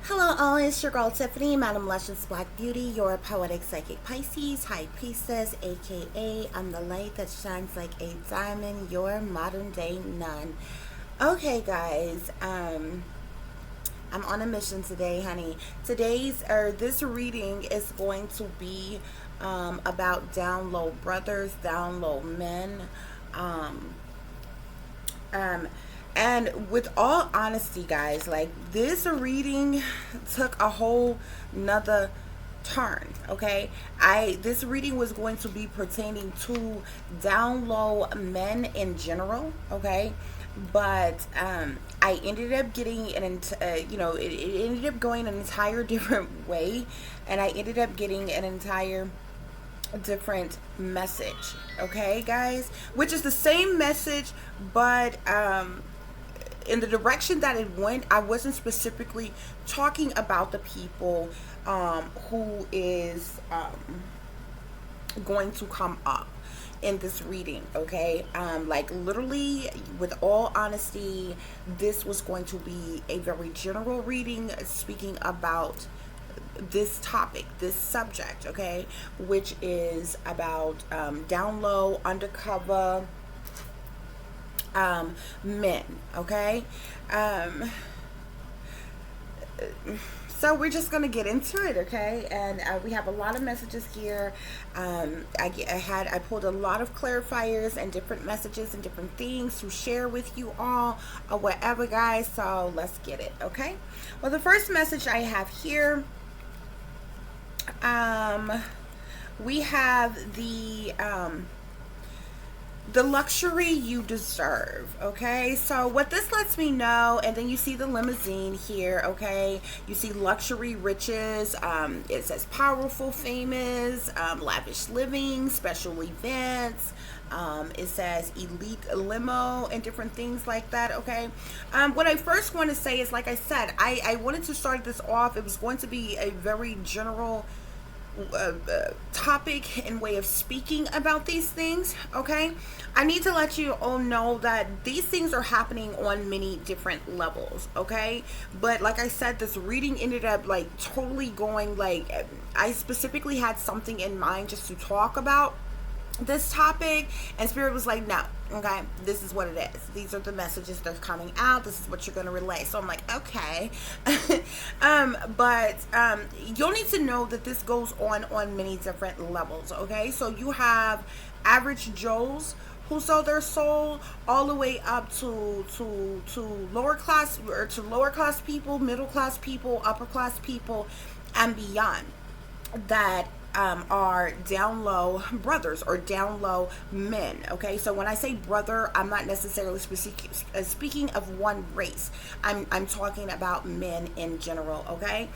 Hello all, it's your girl Tiffany, Madam Luscious Black Beauty, your poetic psychic Pisces, High Priestess, aka I'm the light that shines like a diamond, your modern day nun. Okay guys, I'm on a mission today, honey. This reading is going to be about down low brothers, down low men. Um, um, and with all honesty, guys, like this reading took a whole nother turn. Okay, I this reading was going to be pertaining to down low men in general. Okay, but I ended up getting it ended up going an entire different way, and I ended up getting an entire different message. Okay, guys, which is the same message, but in the direction that it went, I wasn't specifically talking about the people who is going to come up in this reading. Okay, like literally, with all honesty, this was going to be a very general reading speaking about this topic, this subject, okay, which is about down low, undercover men, okay. Um, so we're just gonna get into it, okay? And we have a lot of messages here. I pulled a lot of clarifiers and different messages and different things to share with you all, or whatever, guys. So let's get it, okay? Well, the first message I have here, we have the luxury you deserve. Okay, so what this lets me know, and then you see the limousine here. Okay, you see luxury riches. It says powerful, famous, lavish living, special events. It says elite limo and different things like that. Okay, what I first want to say is, like I said, I wanted to start this off. It was going to be a very general topic and way of speaking about these things. Okay, I need to let you all know that these things are happening on many different levels. Okay, but like I said, this reading ended up like totally going, like I specifically had something in mind just to talk about this topic, and Spirit was like, no, okay, this is what it is, these are the messages that's coming out, this is what you're going to relay. So I'm like, okay. But you'll need to know that this goes on many different levels. Okay, so you have average Joes who sold their soul, all the way up to lower class, or to lower class people, middle class people, upper class people, and beyond, that are down low brothers or down low men. Okay, so when I say brother, I'm not necessarily speaking of one race. I'm talking about men in general. Okay,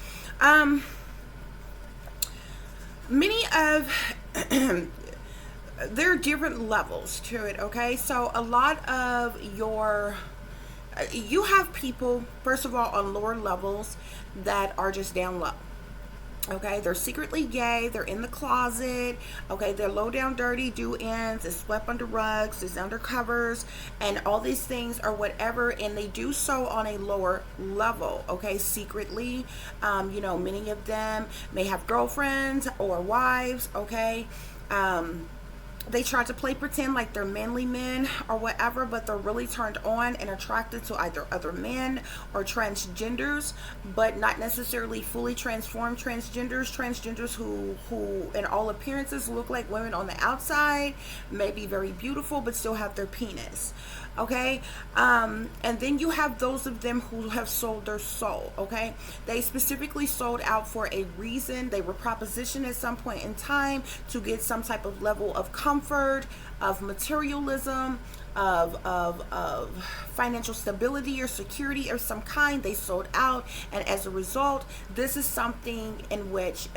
many of there are different levels to it. Okay, so a lot of you have people, first of all, on lower levels that are just down low. Okay, they're secretly gay, they're in the closet. Okay, they're low down, dirty, do ends, it's swept under rugs, it's under covers, and all these things or whatever, and they do so on a lower level. Okay, secretly. Many of them may have girlfriends or wives. Okay, they try to play pretend like they're manly men or whatever, but they're really turned on and attracted to either other men or transgenders, but not necessarily fully transformed transgenders who in all appearances look like women on the outside, may be very beautiful but still have their penis. Okay, and then you have those of them who have sold their soul. Okay, they specifically sold out for a reason. They were propositioned at some point in time to get some type of level of comfort, of materialism, of financial stability or security of some kind. They sold out, and as a result, this is something in which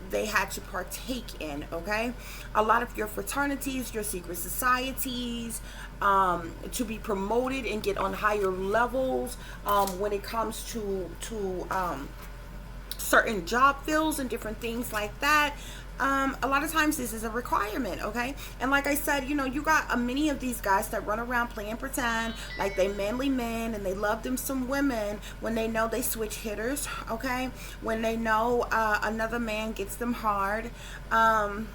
they had to partake in. Okay, a lot of your fraternities, your secret societies, to be promoted and get on higher levels when it comes to certain job fields and different things like that. A lot of times this is a requirement, okay? And like I said, you got many of these guys that run around playing pretend like they manly men and they love them some women when they know they switch hitters, okay? When they know another man gets them hard. And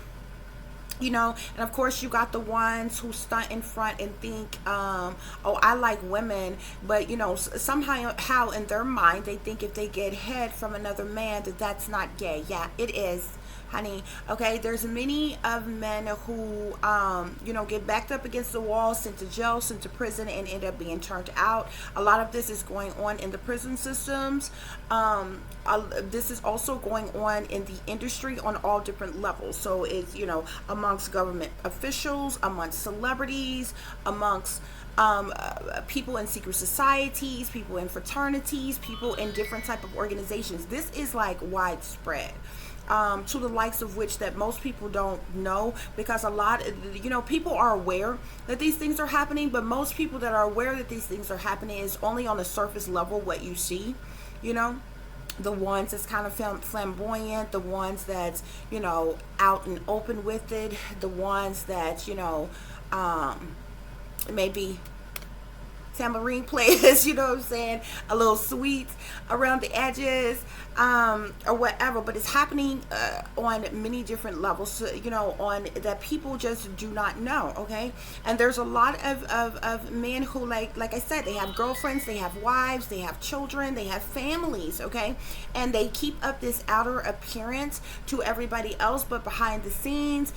of course you got the ones who stunt in front and think, oh, I like women, but somehow in their mind they think if they get head from another man that's not gay. Yeah, it is, honey. Okay, there's many of men who get backed up against the wall, sent to jail, sent to prison, and end up being turned out. A lot of this is going on in the prison systems. This is also going on in the industry on all different levels. So it's amongst government officials, amongst celebrities, amongst people in secret societies, people in fraternities, people in different type of organizations. This is like widespread. To the likes of which that most people don't know, because a lot people are aware that these things are happening, but most people that are aware that these things are happening is only on the surface level what you see. The ones that's kind of flamboyant, the ones that's out and open with it, the ones that maybe tambourine players, you know what I'm saying, a little sweet around the edges, or whatever. But it's happening on many different levels, so, on that people just do not know, okay? And there's a lot of men who, like I said, they have girlfriends, they have wives, they have children, they have families, okay? And they keep up this outer appearance to everybody else, but behind the scenes,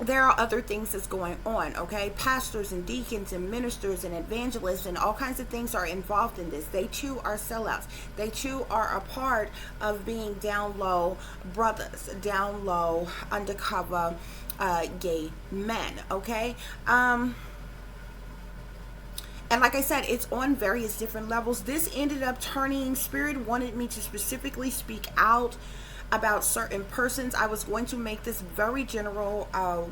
there are other things that's going on, okay? Pastors and deacons and ministers and evangelists and all kinds of things are involved in this. They too are sellouts. They too are a part of being down low brothers, down low undercover gay men, okay? And like I said, it's on various different levels. This ended up turning, Spirit wanted me to specifically speak out about certain persons. I was going to make this very general,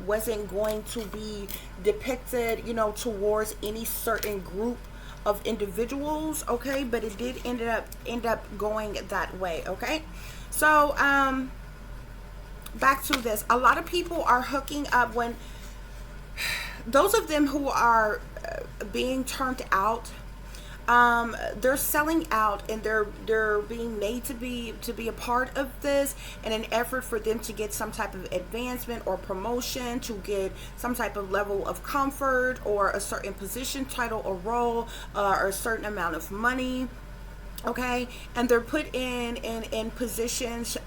wasn't going to be depicted, towards any certain group of individuals, okay? But it did end up going that way, okay? So, back to this. A lot of people are hooking up when those of them who are being turned out, they're selling out, and they're being made to be a part of this in an effort for them to get some type of advancement or promotion, to get some type of level of comfort or a certain position, title, or role, or a certain amount of money, okay? And they're put in positions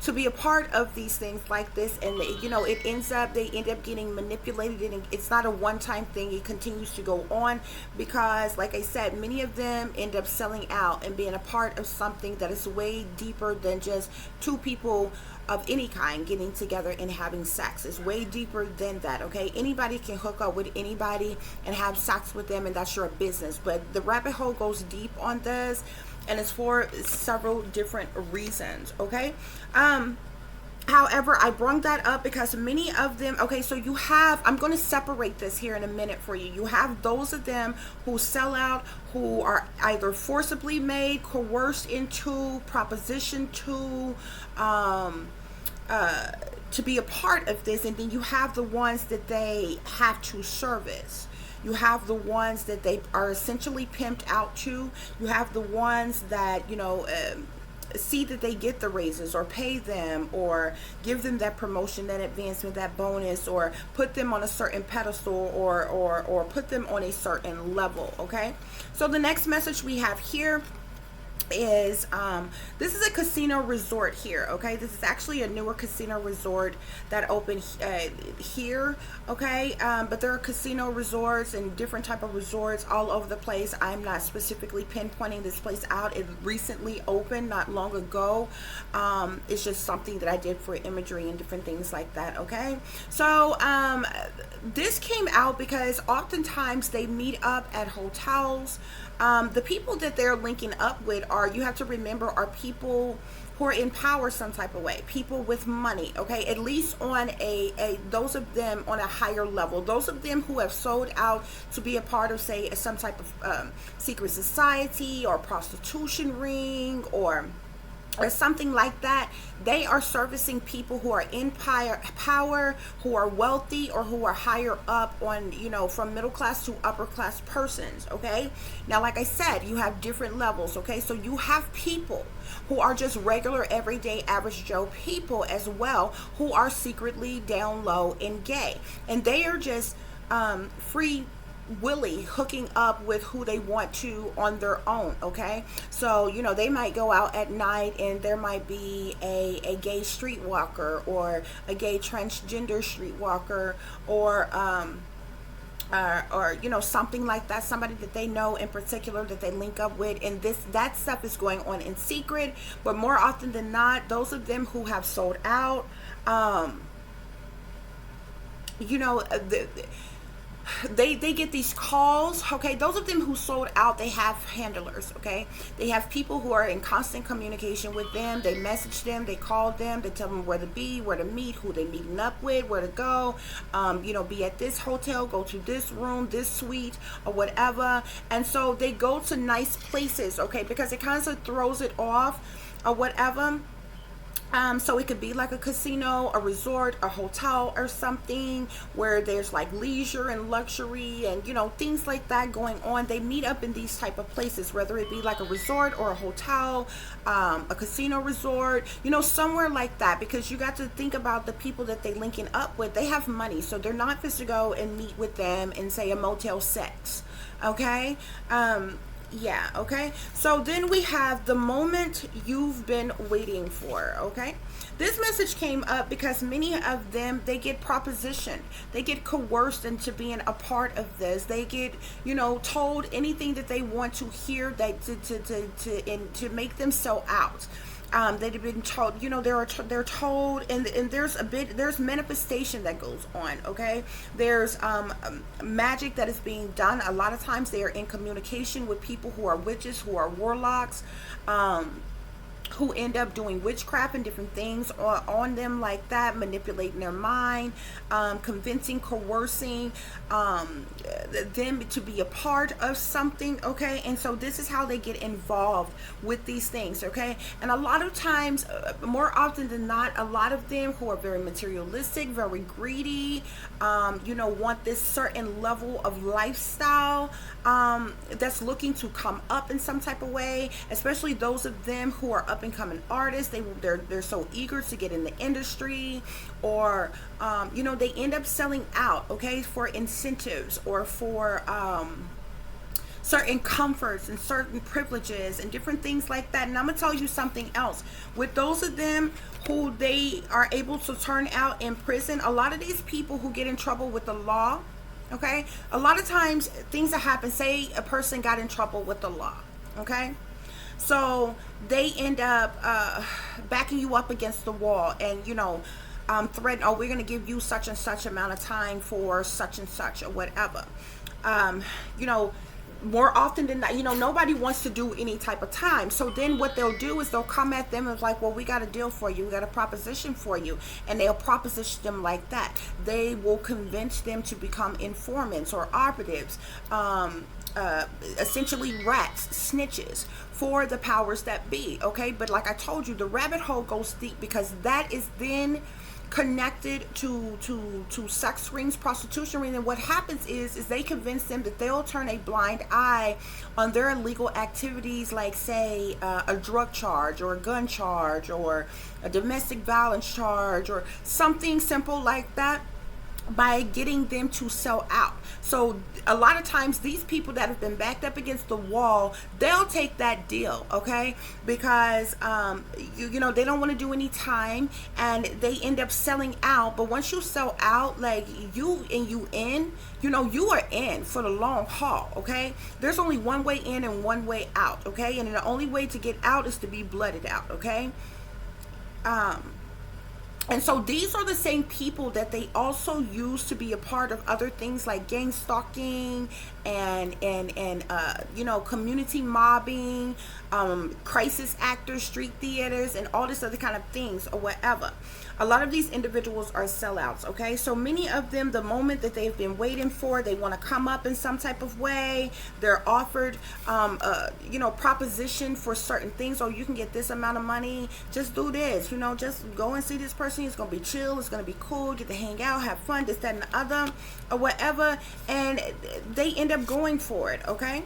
to be a part of these things like this, and they end up getting manipulated, and it's not a one-time thing. It continues to go on because, like I said, many of them end up selling out and being a part of something that is way deeper than just two people of any kind getting together and having sex. It's way deeper than that, okay? Anybody can hook up with anybody and have sex with them, and that's your business. But the rabbit hole goes deep on this, and it's for several different reasons, okay? However, I brought that up because many of them, okay, so you have, I'm going to separate this here in a minute for you. You have those of them who sell out, who are either forcibly made, coerced into, propositioned to be a part of this, and then you have the ones that they have to service. You have the ones that they are essentially pimped out to. You have the ones that, see that they get the raises or pay them or give them that promotion, that advancement, that bonus, or put them on a certain pedestal or put them on a certain level, okay? So the next message we have here is this is a casino resort here, okay? This is actually a newer casino resort that opened here, okay? But there are casino resorts and different type of resorts all over the place. I'm not specifically pinpointing this place out. It recently opened not long ago. It's just something that I did for imagery and different things like that, okay? So this came out because oftentimes they meet up at hotels, The people that they're linking up with are, you have to remember, are people who are in power some type of way, people with money, okay, at least on a those of them on a higher level, those of them who have sold out to be a part of, say, some type of secret society or prostitution ring or something like that. They are servicing people who are in power, who are wealthy, or who are higher up on, from middle class to upper class persons, okay? Now, like I said, you have different levels, okay? So you have people who are just regular, everyday, average Joe people as well, who are secretly down low and gay. And they are just free willy hooking up with who they want to on their own, okay? So they might go out at night and there might be a gay streetwalker or a gay transgender streetwalker or something like that, somebody that they know in particular that they link up with, and that stuff is going on in secret. But more often than not, those of them who have sold out, they get these calls, okay? Those of them who sold out, they have handlers, okay? They have people who are in constant communication with them. They message them, they call them, they tell them where to be, where to meet, who they meeting up with, where to go, be at this hotel, go to this room, this suite, or whatever. And so they go to nice places, okay, because it kind of throws it off or whatever. So it could be like a casino, a resort, a hotel, or something where there's like leisure and luxury and things like that going on. They meet up in these type of places, whether it be like a resort or a hotel, a casino resort, somewhere like that, because you got to think about the people that they linking up with. They have money, so they're not supposed to go and meet with them in, say, a Motel 6, okay? Yeah, okay. So then we have the moment you've been waiting for, okay? This message came up because many of them, they get propositioned. They get coerced into being a part of this. They get, told anything that they want to hear that to make them sell out. They've been told, they're told, and there's manifestation that goes on, okay? There's magic that is being done. A lot of times they are in communication with people who are witches, who are warlocks, who end up doing witchcraft and different things on them like that, manipulating their mind, convincing, coercing them to be a part of something, okay? And so this is how they get involved with these things, okay? And a lot of times, more often than not, a lot of them who are very materialistic, very greedy, want this certain level of lifestyle, that's looking to come up in some type of way, especially those of them who are up and coming artists. They're so eager to get in the industry, or they end up selling out, okay, for incentives or for certain comforts and certain privileges and different things like that. And I'm gonna tell you something else. With those of them who they are able to turn out in prison, a lot of these people who get in trouble with the law, okay, a lot of times things that happen, say a person got in trouble with the law, okay, so they end up backing you up against the wall and threaten, oh, we're going to give you such and such amount of time for such and such or whatever. More often than not, nobody wants to do any type of time. So then what they'll do is they'll come at them and like, well, we got a deal for you. We got a proposition for you. And they'll proposition them like that. They will convince them to become informants or operatives, essentially rats, snitches for the powers that be, okay? But like I told you, the rabbit hole goes deep, because that is then connected to sex rings, prostitution rings. And what happens is they convince them that they'll turn a blind eye on their illegal activities, like say a drug charge or a gun charge or a domestic violence charge or something simple like that, by getting them to sell out. So a lot of times these people that have been backed up against the wall, they'll take that deal, okay? Because they don't want to do any time and they end up selling out. But once you sell out, like you are in for the long haul, okay? There's only one way in and one way out, okay? And the only way to get out is to be blooded out, okay? And so these are the same people that they also use to be a part of other things like gang stalking and you know, community mobbing, crisis actors, street theaters, and all this other kind of things or whatever. A lot of these individuals are sellouts, okay? So many of them, the moment that they've been waiting for, they want to come up in some type of way. They're offered, you know, proposition for certain things. Oh, you can get this amount of money. Just do this, you know, just go and see this person. It's going to be chill. It's going to be cool. Get to hang out, have fun, this, that, and the other, or whatever. And they end up going for it, okay?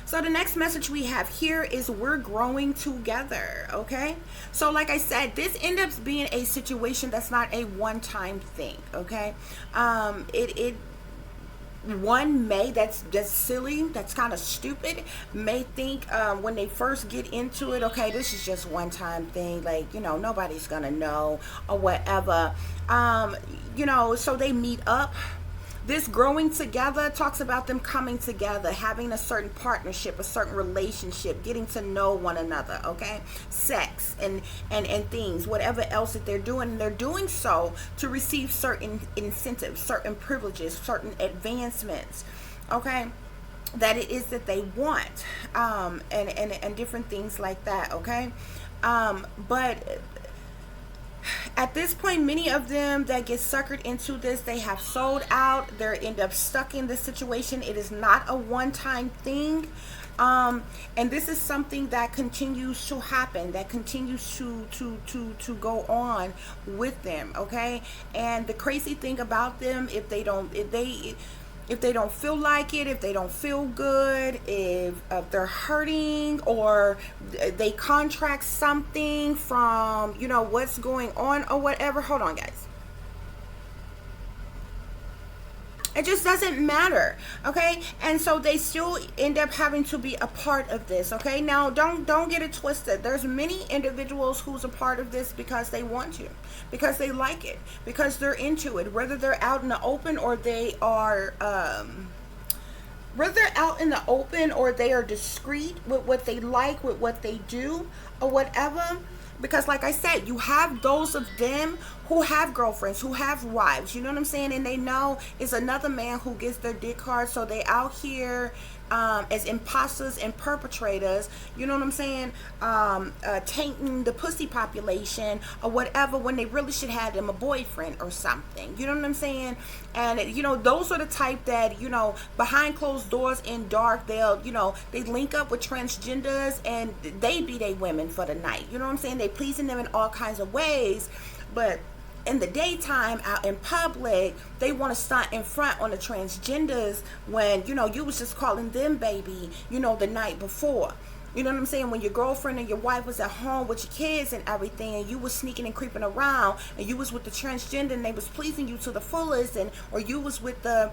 So the next message we have here is we're growing together, okay? So like I said, this ends up being a situation that's not a one-time thing, okay? One may, that's silly, that's kind of stupid, may think when they first get into it, okay, this is just one-time thing, like, you know, nobody's gonna know or whatever. You know, so they meet up. This growing together talks about them coming together, having a certain partnership, a certain relationship, getting to know one another, okay? Sex and things, whatever else that they're doing. And they're doing so to receive certain incentives, certain privileges, certain advancements, okay? That it is that they want, and different things like that, okay? But at this point, many of them that get suckered into this, they have sold out. They end up stuck in this situation. It is not a one-time thing. And this is something that continues to happen, that continues to go on with them, okay? And the crazy thing about them, if they don't feel like it, if they don't feel good, if they're hurting, or they contract something from, you know, what's going on or whatever. Hold on, guys. It just doesn't matter, okay? And so they still end up having to be a part of this, okay? Now, don't get it twisted. There's many individuals who's a part of this because they want to, because they like it, because they're into it, whether they're out in the open or they are, whether they're out in the open or they are discreet with what they like, with what they do, or whatever. Because like I said, you have those of them who have girlfriends, who have wives, you know what I'm saying? And they know it's another man who gets their dick hard, so they out here as imposters and perpetrators, you know what I'm saying, tainting the pussy population or whatever, when they really should have them a boyfriend or something, you know what I'm saying? And you know, those are the type that, you know, behind closed doors in dark, they'll, you know, they link up with transgenders and they be they women for the night, you know what I'm saying? They pleasing them in all kinds of ways, but in the daytime, out in public, they want to stunt in front on the transgenders when, you know, you was just calling them baby, you know, the night before. You know what I'm saying? When your girlfriend and your wife was at home with your kids and everything, and you was sneaking and creeping around, and you was with the transgender and they was pleasing you to the fullest, and or you was with the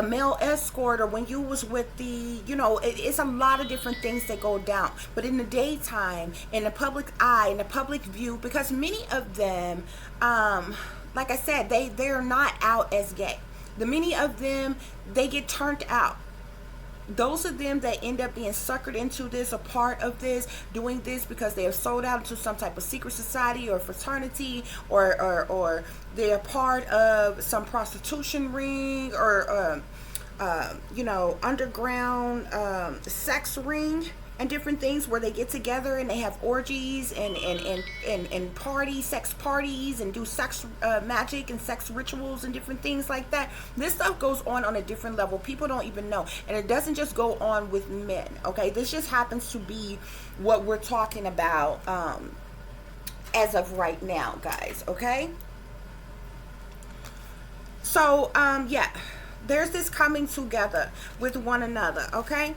male escort, or when you was with the, you know, it's a lot of different things that go down. But in the daytime, in the public eye, in the public view, because many of them, like I said, they're not out as gay. The many of them, they get turned out. Those of them that end up being suckered into this, a part of this, doing this because they are sold out into some type of secret society or fraternity, or they're part of some prostitution ring, or you know, underground sex ring and different things, where they get together and they have orgies and parties, sex parties, and do sex magic and sex rituals and different things like that. This stuff goes on a different level. People don't even know. And it doesn't just go on with men, okay? This just happens to be what we're talking about as of right now, guys, okay? So, yeah, there's this coming together with one another, okay?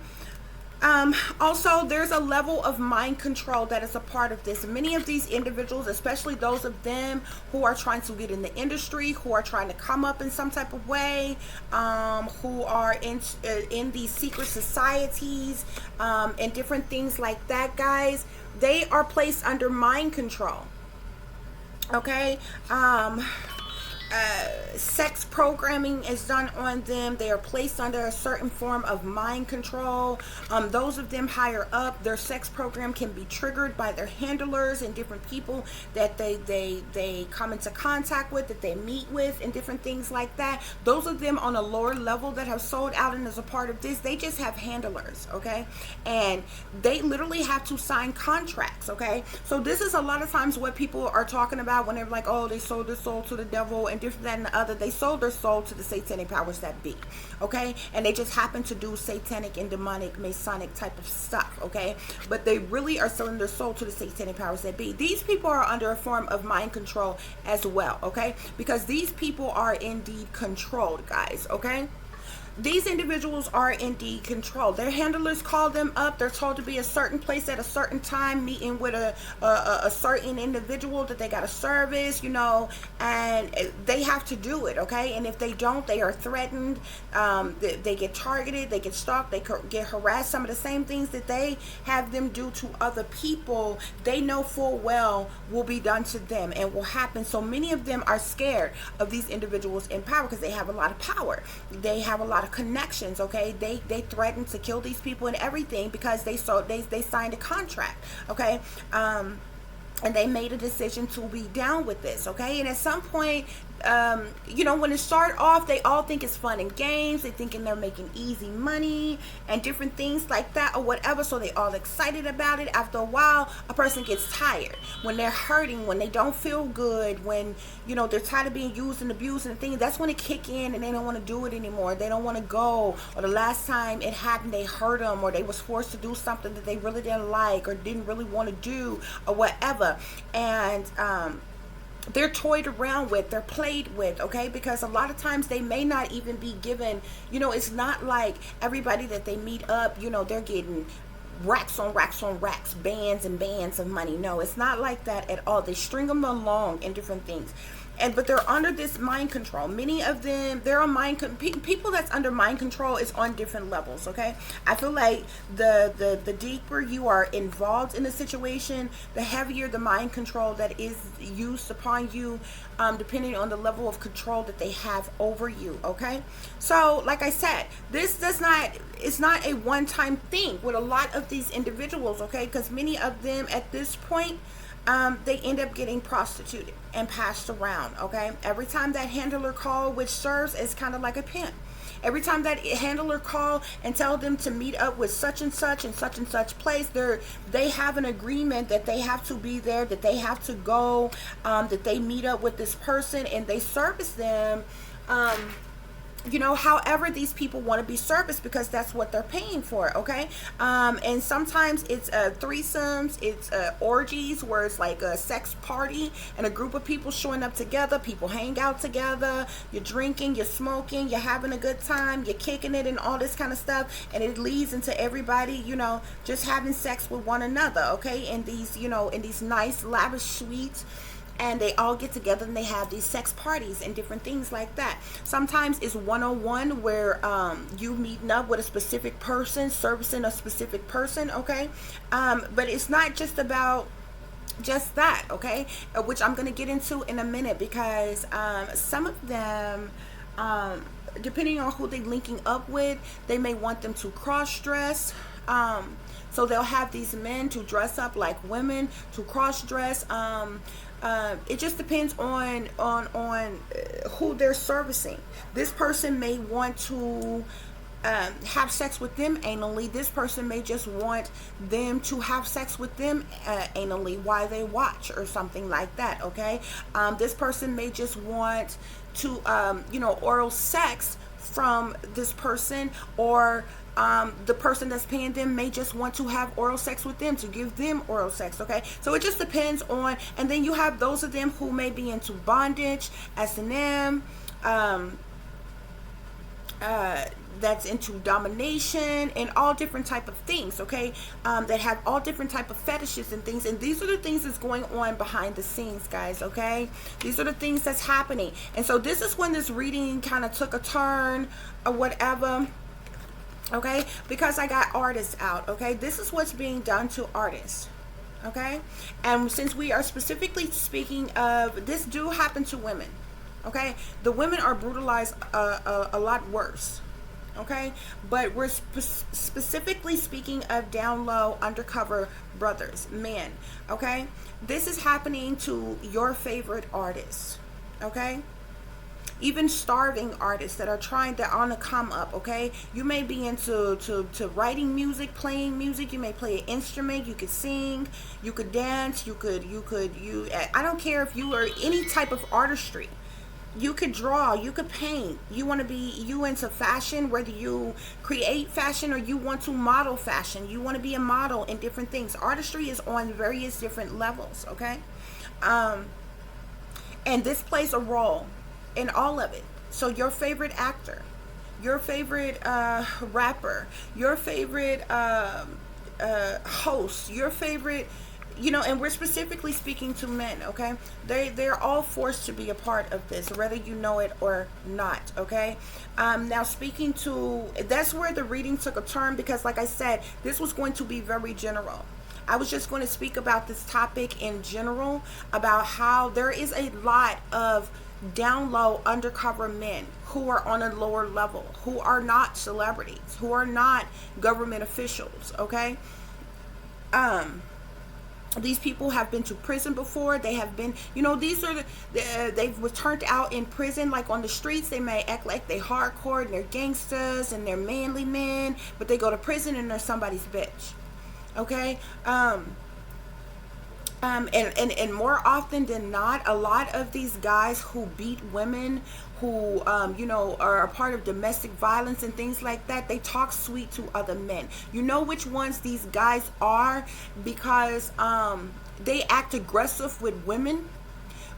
Also, there's a level of mind control that is a part of this. Many of these individuals, especially those of them who are trying to get in the industry, who are trying to come up in some type of way, who are in these secret societies, and different things like that, guys, they are placed under mind control. Okay? sex programming is done on them. They are placed under a certain form of mind control. Those of them higher up, their sex program can be triggered by their handlers and different people that they come into contact with, that they meet with, and different things like that. Those of them on a lower level that have sold out and as a part of this, they just have handlers, okay? And they literally have to sign contracts, okay? So this is a lot of times what people are talking about when they're like, oh, they sold their soul to the devil and different that and the other. They sold their soul to the satanic powers that be, okay? And they just happen to do satanic and demonic Masonic type of stuff, okay? But they really are selling their soul to the satanic powers that be. These people are under a form of mind control as well, okay? Because these people are indeed controlled, guys, okay? These individuals are indeed controlled. Their handlers call them up. They're told to be a certain place at a certain time, meeting with a certain individual that they got to service, you know, and they have to do it, okay? And if they don't, they are threatened. They get targeted. They get stalked. They get harassed. Some of the same things that they have them do to other people, they know full well will be done to them and will happen. So many of them are scared of these individuals in power because they have a lot of power. They have a lot of connections, okay? They threatened to kill these people and everything because they signed a contract, okay? And they made a decision to be down with this, okay? And at some point, you know, when it start off, they all think it's fun and games. They thinking they're making easy money and different things like that or whatever. So they all excited about it. After a while, a person gets tired. When they're hurting, when they don't feel good, when, you know, they're tired of being used and abused and things, that's when it kick in and they don't want to do it anymore. They don't want to go. Or the last time it happened, they hurt them or they was forced to do something that they really didn't like or didn't really want to do or whatever. And, they're toyed around with, they're played with, okay? Because a lot of times they may not even be given, you know, it's not like everybody that they meet up, you know, they're getting racks on racks on racks, bands and bands of money. No, it's not like that at all. They string them along in different things. But they're under this mind control. Many of them, they're on people that's under mind control is on different levels, okay? I feel like the deeper you are involved in a situation, the heavier the mind control that is used upon you, depending on the level of control that they have over you, okay? So, like I said, it's not a one-time thing with a lot of these individuals, okay? Because many of them at this point, they end up getting prostituted and passed around, okay? Every time that handler call, which serves as kind of like a pimp, every time that handler call and tell them to meet up with such and such place, they have an agreement that they have to be there, that they have to go, that they meet up with this person and they service them, you know, however these people want to be serviced because that's what they're paying for, okay? And sometimes it's threesomes, it's orgies where it's like a sex party and a group of people showing up together, people hang out together, you're drinking, you're smoking, you're having a good time, you're kicking it and all this kind of stuff, and it leads into everybody, you know, just having sex with one another, okay? In these, you know, in these nice lavish suites. And they all get together and they have these sex parties and different things like that. Sometimes it's one-on-one where you meeting up with a specific person, servicing a specific person, okay? But it's not just about just that, okay? Which I'm going to get into in a minute because some of them, depending on who they're linking up with, they may want them to cross-dress. So they'll have these men to dress up like women, to cross-dress. It just depends on who they're servicing. This person may want to have sex with them anally. This person may just want them to have sex with them anally while they watch or something like that, okay? This person may just want to, you know, oral sex from this person, or the person that's paying them may just want to have oral sex with them, to give them oral sex, okay? So it just depends on, and then you have those of them who may be into bondage, S&M, that's into domination and all different type of things, okay? That have all different type of fetishes and things, and these are the things that's going on behind the scenes, guys, okay? These are the things that's happening. And so this is when this reading kind of took a turn or whatever, okay? Because I got artists out, okay? This is what's being done to artists, okay? And since we are specifically speaking of, this do happen to women, Okay, the women are brutalized a lot worse. Okay, but we're specifically speaking of down low, undercover brothers, men. Okay, this is happening to your favorite artists. Okay, even starving artists that are trying to on the come up. Okay, you may be into to writing music, playing music. You may play an instrument, you could sing, you could dance, you I don't care if you are any type of artistry. You could draw, you could paint, you want to be, you into fashion, whether you create fashion or you want to model fashion, you want to be a model in different things. Artistry is on various different levels. Okay, um and this plays a role in all of it. So your favorite actor, your favorite rapper, your favorite host, your favorite, and we're specifically speaking to men. Okay, they're all forced to be a part of this, whether you know it or not. Okay, now speaking to, that's where the reading took a turn, because like I said, this was going to be very general. I was just going to speak about this topic in general, about how there is a lot of down low undercover men who are on a lower level, who are not celebrities, who are not government officials. Okay, these people have been to prison before. They have been, these are they've returned out in prison, like on the streets. They may act like they hardcore and they're gangsters and they're manly men, but they go to prison and they're somebody's bitch. Okay, and more often than not, a lot of these guys who beat women, who are a part of domestic violence and things like that, they talk sweet to other men. You know which ones these guys are, because they act aggressive with women,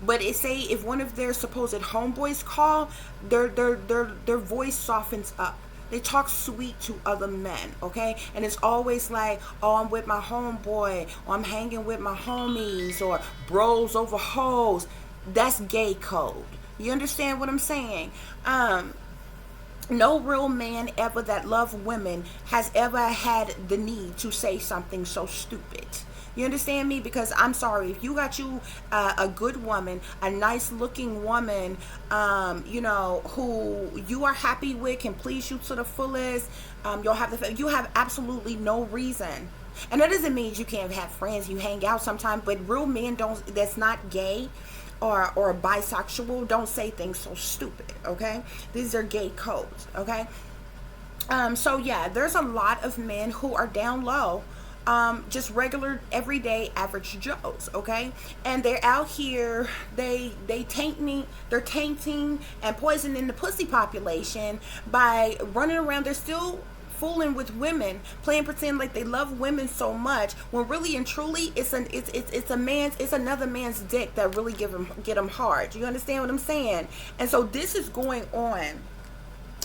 but it say if one of their supposed homeboys call, their voice softens up. They talk sweet to other men. Okay, and it's always like, oh, I'm with my homeboy, or I'm hanging with my homies, or bros over hoes. That's gay code. You understand what I'm saying? No real man ever that loved women has ever had the need to say something so stupid. You understand me? Because I'm sorry, if you got you a good woman, a nice looking woman, who you are happy with, can please you to the fullest, you have absolutely no reason. And that doesn't mean you can't have friends, you hang out sometimes, but real men don't, that's not gay or bisexual, don't say things so stupid. Okay, these are gay codes. Okay, so yeah, there's a lot of men who are down low, just regular everyday average Joes. Okay, and they're out here, they're tainting and poisoning the pussy population by running around. They're still fooling with women, playing pretend like they love women so much, when really and truly it's another man's dick that really get them hard. You understand what I'm saying? And so this is going on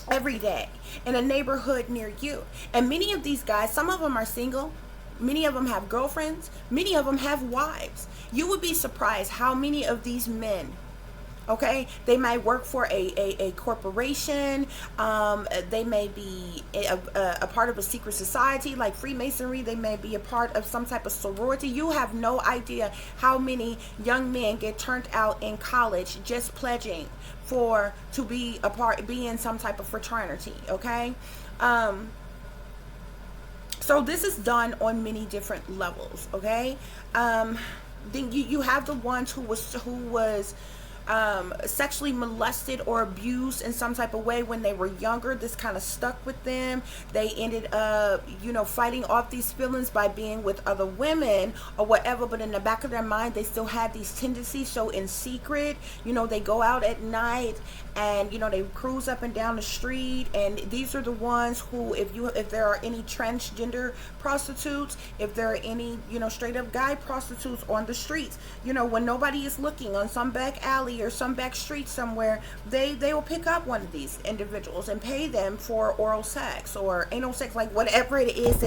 every day in a neighborhood near you. And many of these guys, some of them are single, many of them have girlfriends, many of them have wives. You would be surprised how many of these men, okay, they might work for a corporation, they may be a part of a secret society like Freemasonry, they may be a part of some type of sorority. You have no idea how many young men get turned out in college just pledging to be in some type of fraternity. Okay, so this is done on many different levels. Okay, then you have the ones who was sexually molested or abused in some type of way when they were younger. This kind of stuck with them. They ended up, fighting off these feelings by being with other women or whatever, but in the back of their mind, they still had these tendencies. So in secret, they go out at night and, they cruise up and down the street. And these are the ones who, if there are any transgender prostitutes, if there are any, straight up guy prostitutes on the streets, when nobody is looking, on some back alley or some back street somewhere, they will pick up one of these individuals and pay them for oral sex or anal sex, like whatever it is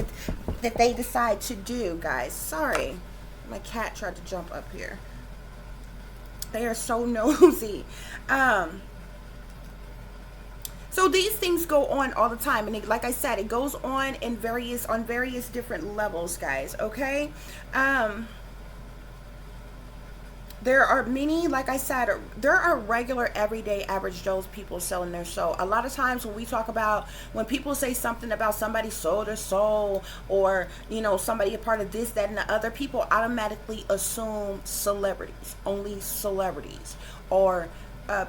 that they decide to do. Guys, sorry, my cat tried to jump up here. They are so nosy. So these things go on all the time, and like I said, it goes on on various different levels, guys. Okay. There are many, like I said, there are regular, everyday, average Joe's people selling their soul. A lot of times when we talk about, when people say something about somebody sold their soul, or, somebody a part of this, that, and the other, people automatically assume celebrities, only celebrities, or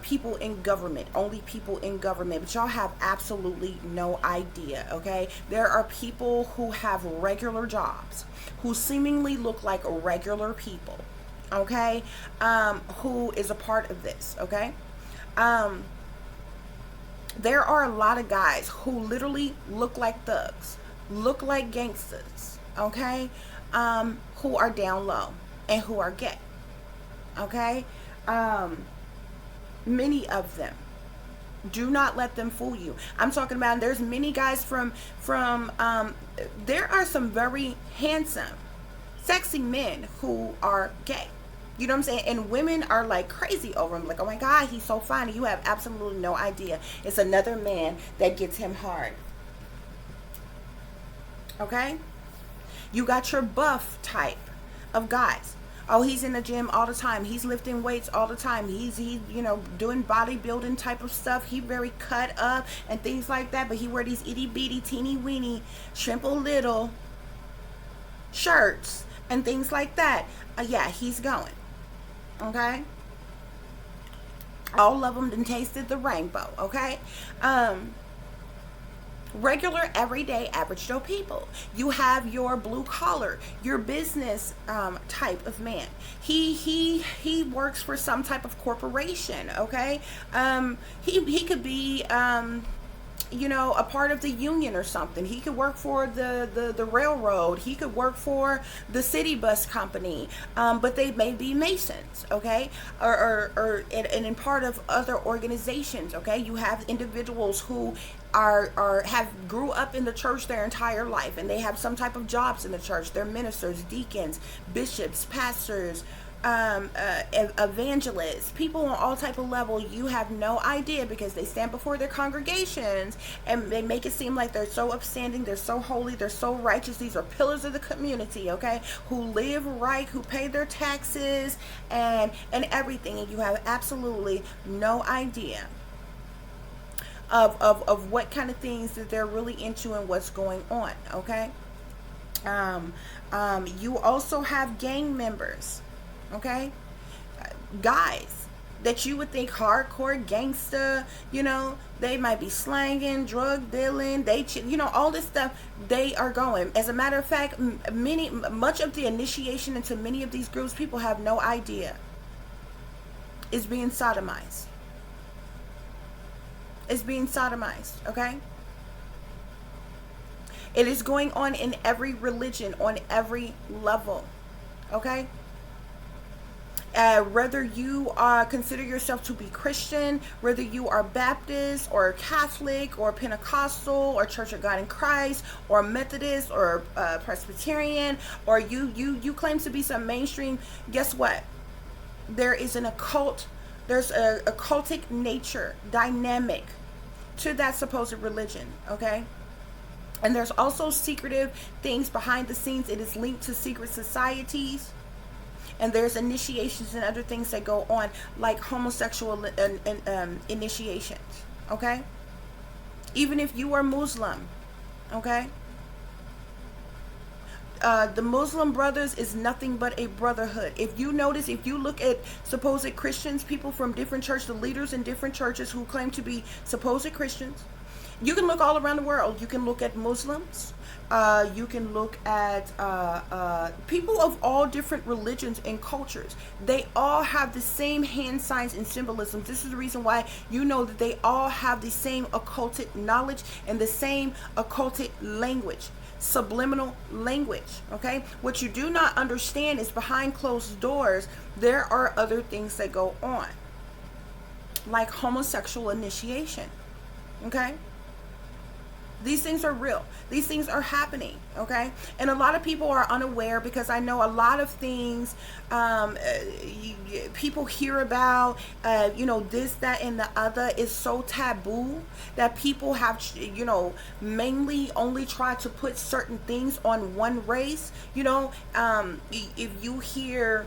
people in government, only people in government. But y'all have absolutely no idea, okay? There are people who have regular jobs, who seemingly look like regular people, okay, who is a part of this, okay. There are a lot of guys who literally look like thugs, look like gangsters, okay, who are down low and who are gay, okay. Many of them. Do not let them fool you. I'm talking about, there's many guys there are some very handsome, sexy men who are gay. You know what I'm saying? And women are like crazy over him. Like, oh my God, he's so fine. And you have absolutely no idea. It's another man that gets him hard. Okay? You got your buff type of guys. Oh, he's in the gym all the time. He's lifting weights all the time. He's doing bodybuilding type of stuff. He very cut up and things like that. But he wear these itty bitty, teeny weeny, shrimple little shirts and things like that. Yeah, he's going. Okay? All of them done tasted the rainbow. Okay? Regular, everyday, average Joe people. You have your blue collar, your business type of man. He works for some type of corporation. Okay? He could be a part of the union or something. He could work for the railroad. He could work for the city bus company. But they may be Masons, okay? Or in part of other organizations, okay? You have individuals who have grew up in the church their entire life, and they have some type of jobs in the church. They're ministers, deacons, bishops, pastors, evangelists, people on all type of level. You have no idea, because they stand before their congregations and they make it seem like they're so upstanding, they're so holy, they're so righteous. These are pillars of the community, okay, who live right, who pay their taxes and everything, and you have absolutely no idea of what kind of things that they're really into and what's going on, okay. You also have gang members, okay, guys that you would think hardcore gangster, they might be slanging, drug dealing, all this stuff. They are going. As a matter of fact, much of the initiation into many of these groups, people have no idea, is being sodomized. It's being sodomized, okay? It is going on in every religion, on every level, okay? Whether you consider yourself to be Christian, whether you are Baptist or Catholic or Pentecostal or Church of God in Christ or Methodist or Presbyterian, or you claim to be some mainstream, guess what? There is an occult, there's a occultic nature, dynamic to that supposed religion, okay? And there's also secretive things behind the scenes. It is linked to secret societies. And there's initiations and other things that go on, like homosexual initiations, okay? Even if you are Muslim, okay? The Muslim Brothers is nothing but a brotherhood. If you notice, if you look at supposed Christians, people from different churches, the leaders in different churches who claim to be supposed Christians, you can look all around the world. You can look at Muslims. You can look at people of all different religions and cultures. They all have the same hand signs and symbolisms. This is the reason why you know that they all have the same occultic knowledge and the same occultic language, subliminal language, okay? What you do not understand is behind closed doors, there are other things that go on, like homosexual initiation, okay? These things are real. These things are happening, okay? And a lot of people are unaware, because I know a lot of things people hear about, this, that, and the other is so taboo that people have, mainly only try to put certain things on one race. If you hear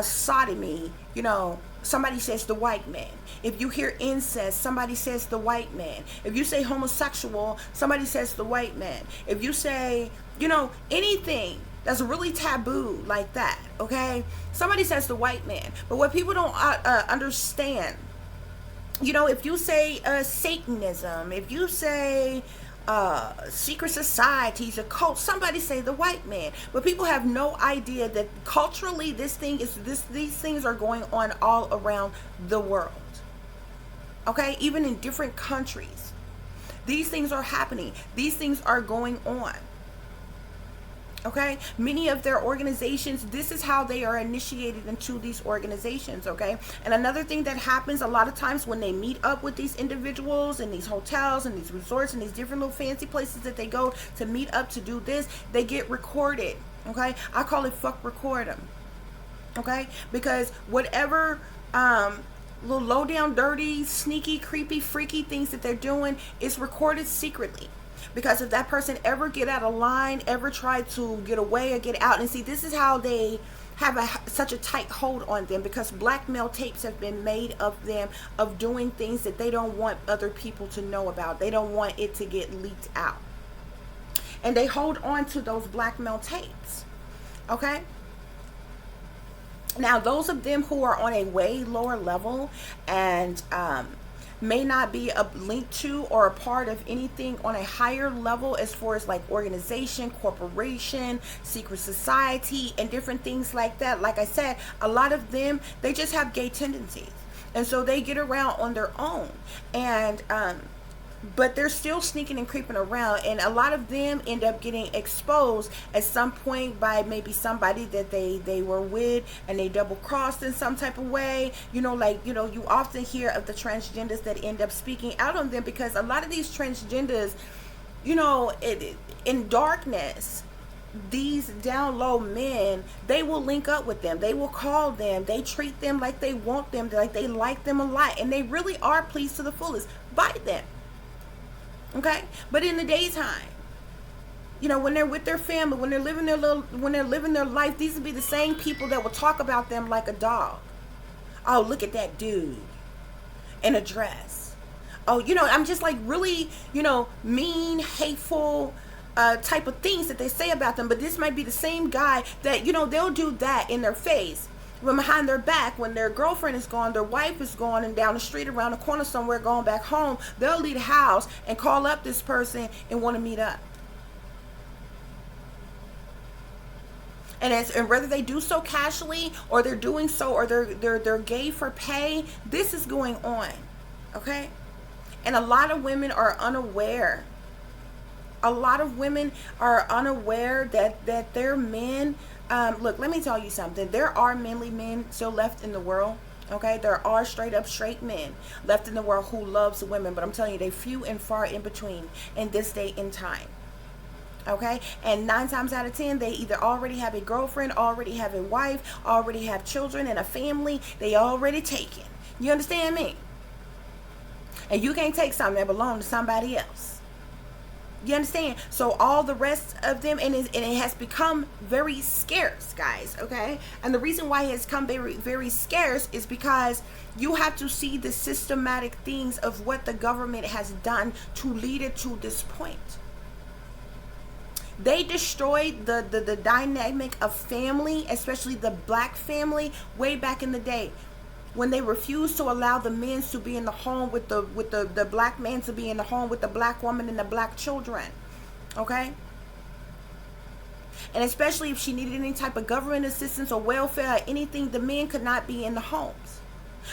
sodomy, somebody says the white man. If you hear incest, somebody says the white man. If you say homosexual, somebody says the white man. If you say, anything that's really taboo like that, okay, somebody says the white man. But what people don't understand, if you say Satanism, if you say secret societies, a cult, somebody say the white man. But people have no idea that culturally these things are going on all around the world. Okay, even in different countries, these things are happening. These things are going on. Okay, many of their organizations, this is how they are initiated into these organizations. Okay, and another thing that happens a lot of times when they meet up with these individuals in these hotels and these resorts and these different little fancy places that they go to meet up to do this, they get recorded. Okay, I call it fuck record them. Okay, because whatever little low down, dirty, sneaky, creepy, freaky things that they're doing is recorded secretly. Because if that person ever get out of line, ever try to get away or get out, and see, this is how they have such a tight hold on them, because blackmail tapes have been made of them, of doing things that they don't want other people to know about. They don't want it to get leaked out. And they hold on to those blackmail tapes. Okay? Now, those of them who are on a way lower level and may not be linked to or a part of anything on a higher level, as far as like organization, corporation, secret society, and different things like that. Like I said, a lot of them, they just have gay tendencies. And so they get around on their own. And but they're still sneaking and creeping around, and a lot of them end up getting exposed at some point by maybe somebody that they were with, and they double crossed in some type of way. You often hear of the transgenders that end up speaking out on them, because a lot of these transgenders, in darkness, these down low men, they will link up with them, they will call them, they treat them like they want them, like they like them a lot, and they really are pleased to the fullest by them. Okay, but in the daytime, when they're with their family, when they're living their life, these will be the same people that will talk about them like a dog. Oh, look at that dude in a dress. Oh, I'm just like really, mean, hateful type of things that they say about them. But this might be the same guy that, they'll do that in their face. When behind their back, when their girlfriend is gone, their wife is gone, and down the street, around the corner somewhere, going back home, they'll leave the house and call up this person and want to meet up. And whether they do so casually, or they're doing so, or they're gay for pay, this is going on. Okay? And a lot of women are unaware. A lot of women are unaware that their men. Look, let me tell you something. There are manly men still left in the world. Okay, there are straight men left in the world who loves women, but I'm telling you, they few and far in between in this day and time. Okay, and 9 times out of 10, they either already have a girlfriend, already have a wife, already have children and a family. They already taken. You understand me? And you can't take something that belongs to somebody else. You understand? So all the rest of them, and it has become very scarce, guys, okay? And the reason why it has become very, very scarce is because you have to see the systematic things of what the government has done to lead it to this point. They destroyed the dynamic of family, especially the black family, way back in the day, when they refused to allow the men to be in the home with the black man to be in the home with the black woman and the black children. Okay? And especially if she needed any type of government assistance or welfare or anything, the men could not be in the homes.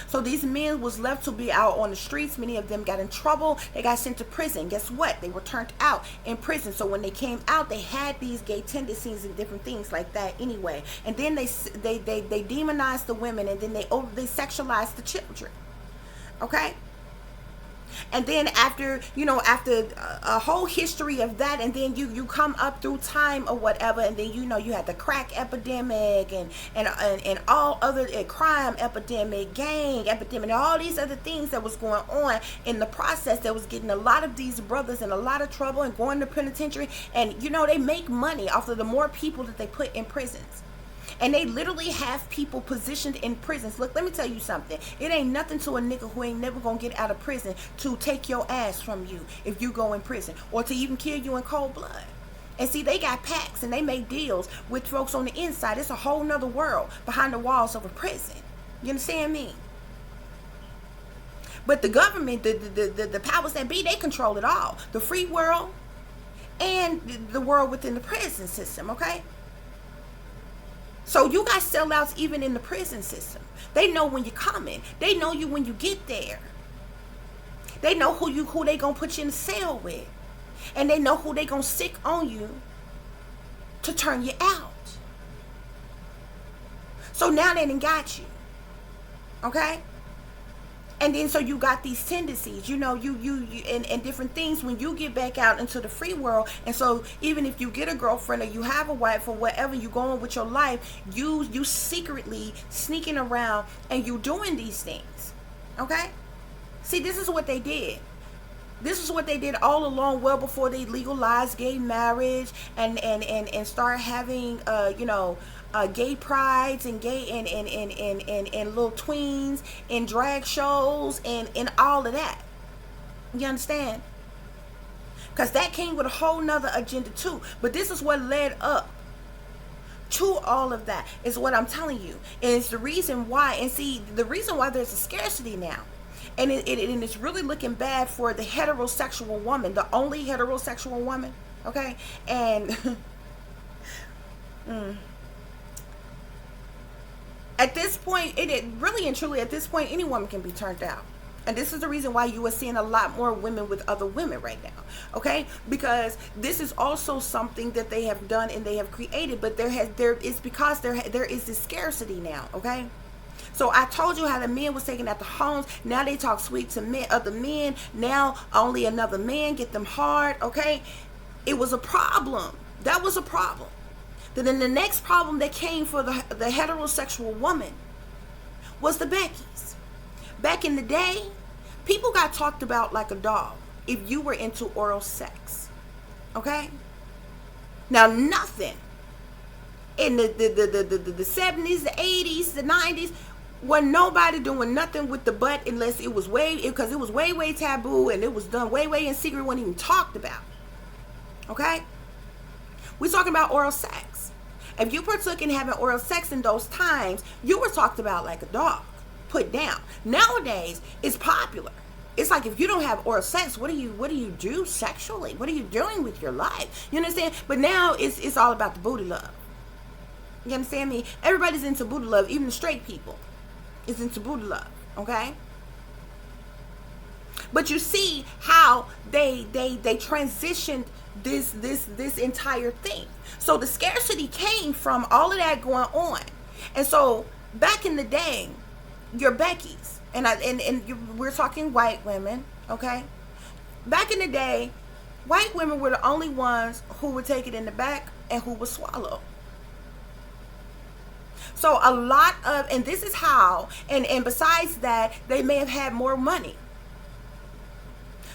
So these men was left to be out on the streets. Many of them got in trouble. They got sent to prison. Guess what? They were turned out in prison. So when they came out, they had these gay tendencies and different things like that anyway. And then they demonized the women, and then they sexualized the children. Okay? And then after a whole history of that, and then you come up through time or whatever, and then you had the crack epidemic and all other crime epidemic, gang epidemic, and all these other things that was going on in the process that was getting a lot of these brothers in a lot of trouble and going to penitentiary. And they make money off of the more people that they put in prisons. And they literally have people positioned in prisons. Look, let me tell you something. It ain't nothing to a nigga who ain't never gonna get out of prison to take your ass from you if you go in prison, or to even kill you in cold blood. And see, they got pacts and they make deals with folks on the inside. It's a whole nother world behind the walls of a prison. You understand me? But the government, the powers that be, they control it all. The free world and the world within the prison system, okay? So you got sellouts even in the prison system. They know when you're coming. They know you when you get there. They know who they gonna put you in the cell with. And they know who they gonna sick on you to turn you out. So now they done got you. Okay? And then so you got these tendencies, you and different things when you get back out into the free world. And so even if you get a girlfriend or you have a wife or whatever, you go on with your life, you secretly sneaking around and you doing these things. Okay? See, this is what they did. This is what they did all along, well before they legalized gay marriage and start having gay prides and gay and little tweens and drag shows and all of that. You understand? Because that came with a whole nother agenda too. But this is what led up to all of that, is what I'm telling you. And it's the reason why. And see, the reason why there's a scarcity now. And it's really looking bad for the heterosexual woman, the only heterosexual woman, okay? And at this point, it really and truly, at this point, any woman can be turned out. And this is the reason why you are seeing a lot more women with other women right now, okay? Because this is also something that they have done and they have created, but there is this scarcity now, okay? So I told you how the men was taken out the homes. Now they talk sweet to other men. Now only another man get them hard, okay? It was a problem. That was a problem. Then the next problem that came for the heterosexual woman was the Beckys. Back in the day, people got talked about like a dog if you were into oral sex, okay? Now nothing in the 70s, the 80s, the 90s, wasn't nobody doing nothing with the butt unless it was way taboo, and it was done way in secret, wasn't even talked about. Okay? We're talking about oral sex. If you partook in having oral sex in those times, you were talked about like a dog, put down. Nowadays, it's popular. It's like, if you don't have oral sex, what do you do sexually? What are you doing with your life? You understand? But now it's all about the booty love. You understand me? Everybody's into booty love, even the straight people is into booty love, okay? But you see how they transitioned this entire thing. So the scarcity came from all of that going on. And so back in the day, your Beckys, and we're talking white women, okay? Back in the day, white women were the only ones who would take it in the back and who would swallow. So a lot of, and this is how, and besides that, they may have had more money.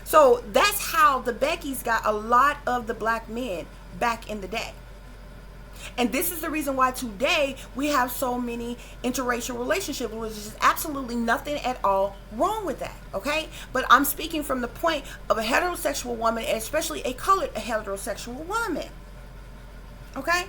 So that's how the Beckys got a lot of the black men back in the day. And this is the reason why today we have so many interracial relationships, which is absolutely nothing at all wrong with that, okay? But I'm speaking from the point of a heterosexual woman, especially a colored heterosexual woman, okay?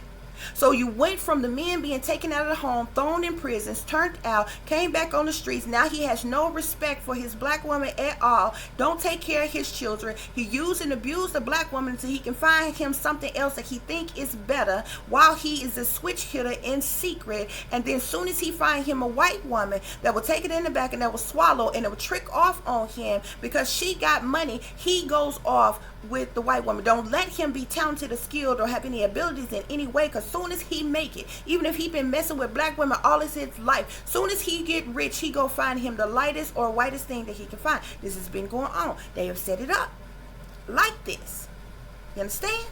So you went from the men being taken out of the home, thrown in prisons, turned out, came back on the streets. Now he has no respect for his black woman at all. Don't take care of his children. He used and abused the black woman until he can find him something else that he think is better, while he is a switch hitter in secret. And then soon as he find him a white woman that will take it in the back and that will swallow and it will trick off on him because she got money, he goes off with the white woman. Don't let him be talented or skilled or have any abilities in any way, because soon as he make it, even if he been messing with black women all his life, soon as he get rich, he go find him the lightest or whitest thing that he can find. This has been going on. They have set it up like this. You understand?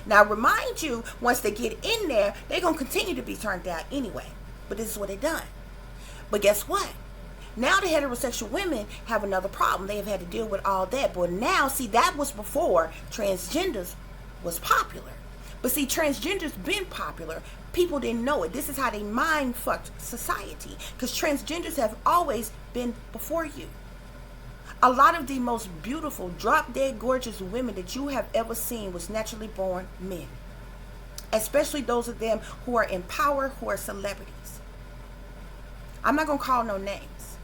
Now remind you, once they get in there, they're going to continue to be turned down anyway. But this is what they done. But guess what? Now the heterosexual women have another problem. They have had to deal with all that. But now, see, that was before transgenders was popular. But see, transgenders been popular People didn't know it. This is how they mind fucked society, because transgenders have always been before you. A lot of the most beautiful, drop dead gorgeous women that you have ever seen was naturally born men, especially those of them who are in power, who are celebrities. I'm not gonna call no names,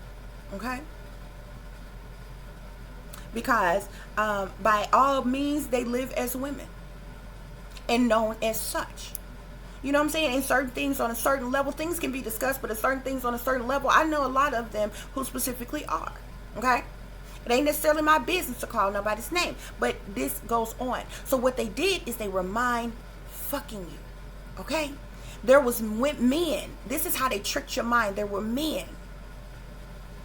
okay? Because by all means they live as women and known as such. You know what I'm saying? And certain things on a certain level, things can be discussed, but certain things on a certain level, I know a lot of them who specifically are. Okay? It ain't necessarily my business to call nobody's name, but this goes on. So what they did is they were mind fucking you. Okay? There was men. This is how they tricked your mind. There were men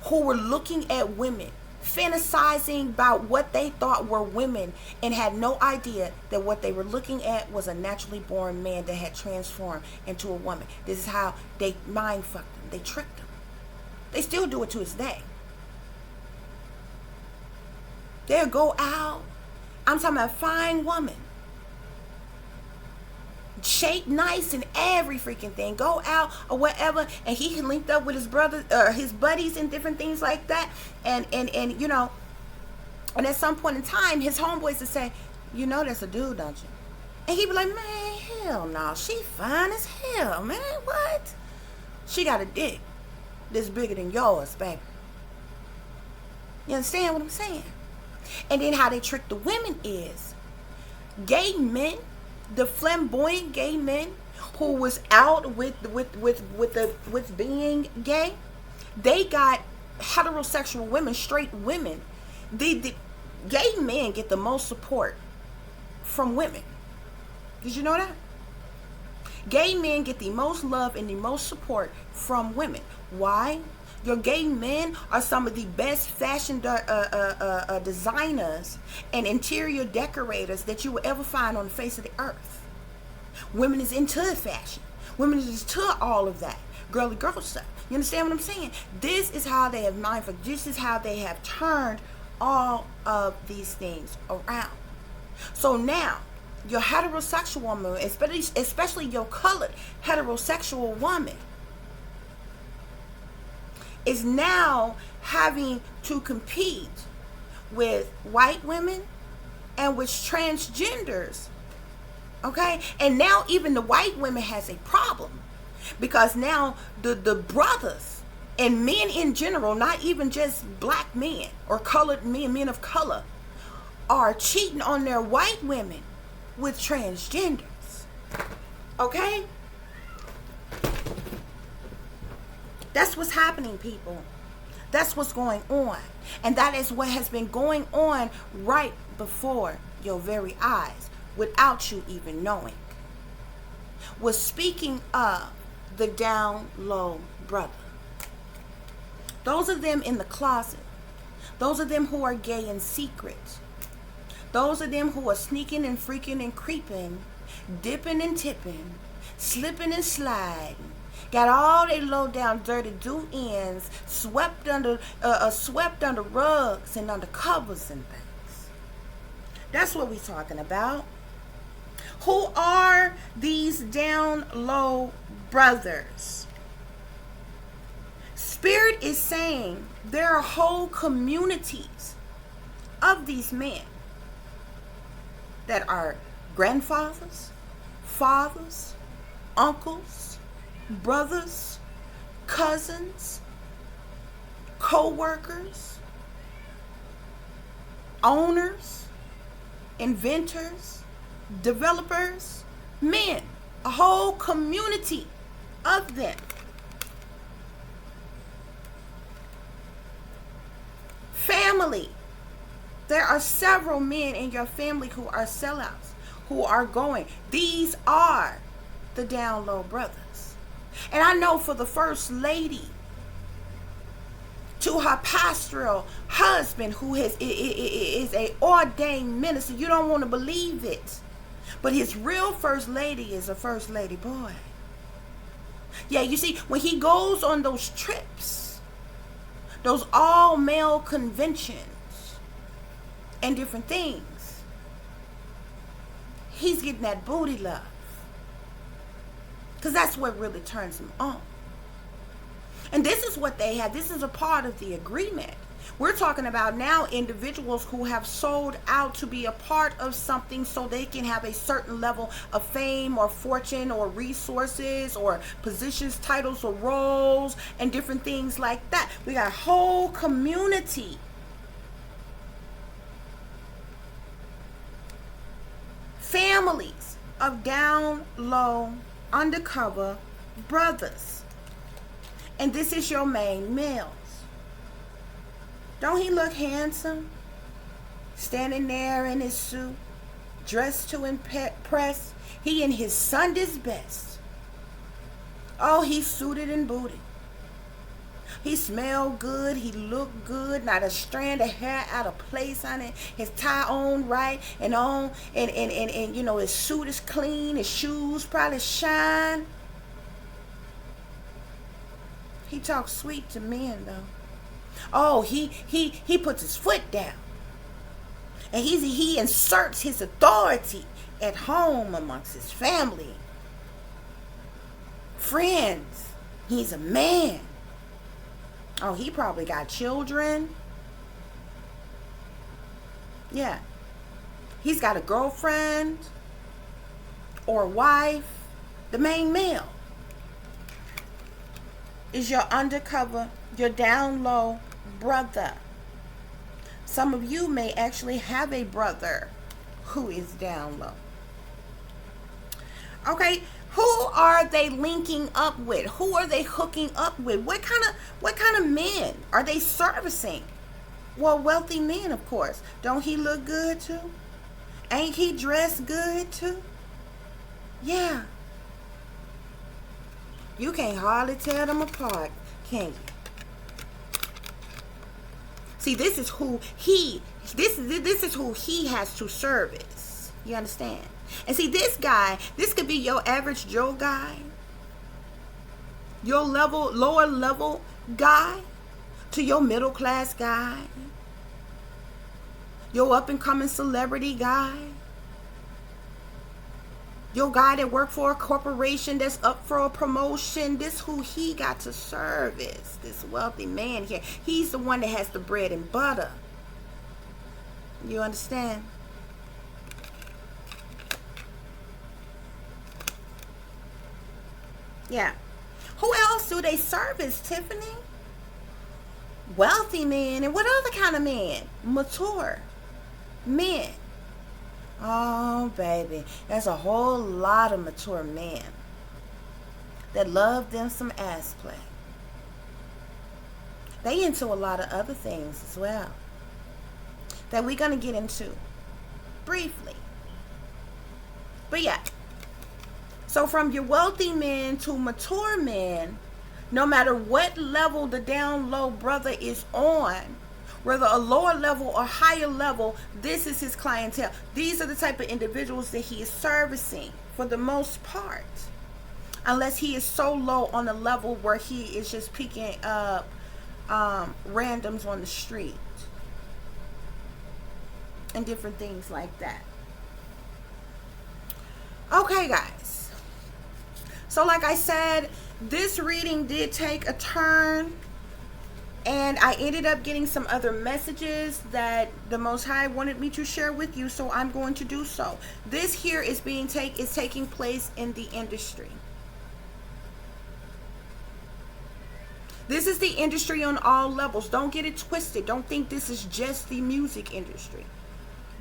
who were looking at women, fantasizing about what they thought were women, and had no idea that what they were looking at was a naturally born man that had transformed into a woman. This is how they mind fucked them. They tricked them. They still do it to this day. They'll go out. I'm talking about a fine woman, shaped nice and every freaking thing, go out or whatever, and he can link up with his brother or his buddies and different things like that, and you know, and at some point in time his homeboys would say, you know, that's a dude, don't you? And he'd be like, man, hell no, she fine as hell, man. What? She got a dick that's bigger than yours, baby. You understand what I'm saying? And then how they trick the women is gay men, the flamboyant gay men who was out with being gay, they got heterosexual women, straight women. The gay men get the most support from women. Did you know that? Gay men get the most love and the most support from women. Why? Your gay men are some of the best fashion designers and interior decorators that you will ever find on the face of the earth. Women is into fashion. Women is into all of that girly girl stuff. You understand what I'm saying? This is how they have mindful. This is how they have turned all of these things around. So now, your heterosexual woman, especially your colored heterosexual woman, is now having to compete with white women and with transgenders. Okay? And now even the white women has a problem, because now the brothers and men in general, not even just black men or colored men of color, are cheating on their white women with transgenders. Okay? That's what's happening, people. That's what's going on. And that is what has been going on right before your very eyes, without you even knowing. We're speaking of the down low brother. Those of them in the closet. Those of them who are gay in secret. Those of them who are sneaking and freaking and creeping, dipping and tipping, slipping and sliding. Got all they low down dirty do ends swept under rugs and under covers and things. That's what we're talking about. Who are these down low brothers? Spirit is saying there are whole communities of these men that are grandfathers, fathers, uncles, brothers, cousins, co-workers, owners, inventors, developers, men, a whole community of them. Family. There are several men in your family who are sellouts, who are going. These are the down low brothers. And I know for the first lady, to her pastoral husband, who is a ordained minister, you don't want to believe it, but his real first lady is a first lady boy. Yeah, you see, when he goes on those trips, those all male conventions and different things, he's getting that booty love. Because that's what really turns them on. And this is what they have. This is a part of the agreement. We're talking about now individuals who have sold out to be a part of something so they can have a certain level of fame or fortune or resources or positions, titles, or roles and different things like that. We got a whole community. Families of down low, undercover brothers. And this is your main males. Don't he look handsome? Standing there in his suit, dressed to impress. He in his Sunday's best. Oh, he's suited and booted. He smelled good. He looked good. Not a strand of hair out of place on it. His tie on right and on. And you know, his suit is clean. His shoes probably shine. He talks sweet to men, though. Oh, he puts his foot down. And he inserts his authority at home amongst his family. Friends. He's a man. Oh, he probably got children. Yeah. He's got a girlfriend or a wife. The main male is your undercover, your down low brother. Some of you may actually have a brother who is down low. Okay, who are they linking up with? Who are they hooking up with? What kind of men are they servicing? Well, wealthy men, of course. Don't he look good too? Ain't he dressed good too? Yeah. You can't hardly tell them apart, can you? See, this is who he has to service. You understand? And see, this guy, this could be your average Joe guy, your lower level guy, to your middle class guy, your up and coming celebrity guy, your guy that worked for a corporation that's up for a promotion. This who he got to service. This wealthy man here. He's the one that has the bread and butter. You understand? Yeah. Who else do they service, Tiffany? Wealthy men. And what other kind of men? Mature men. Oh, baby. There's a whole lot of mature men that love them some ass play. They into a lot of other things as well that we're going to get into briefly. But yeah. So from your wealthy men to mature men, no matter what level the down low brother is on, whether a lower level or higher level, this is his clientele. These are the type of individuals that he is servicing for the most part. Unless he is so low on the level where he is just picking up randoms on the street and different things like that. Okay, guys. So like I said, this reading did take a turn. And I ended up getting some other messages that the Most High wanted me to share with you, so I'm going to do so. This here is taking place in the industry. This is the industry on all levels. Don't get it twisted. Don't think this is just the music industry,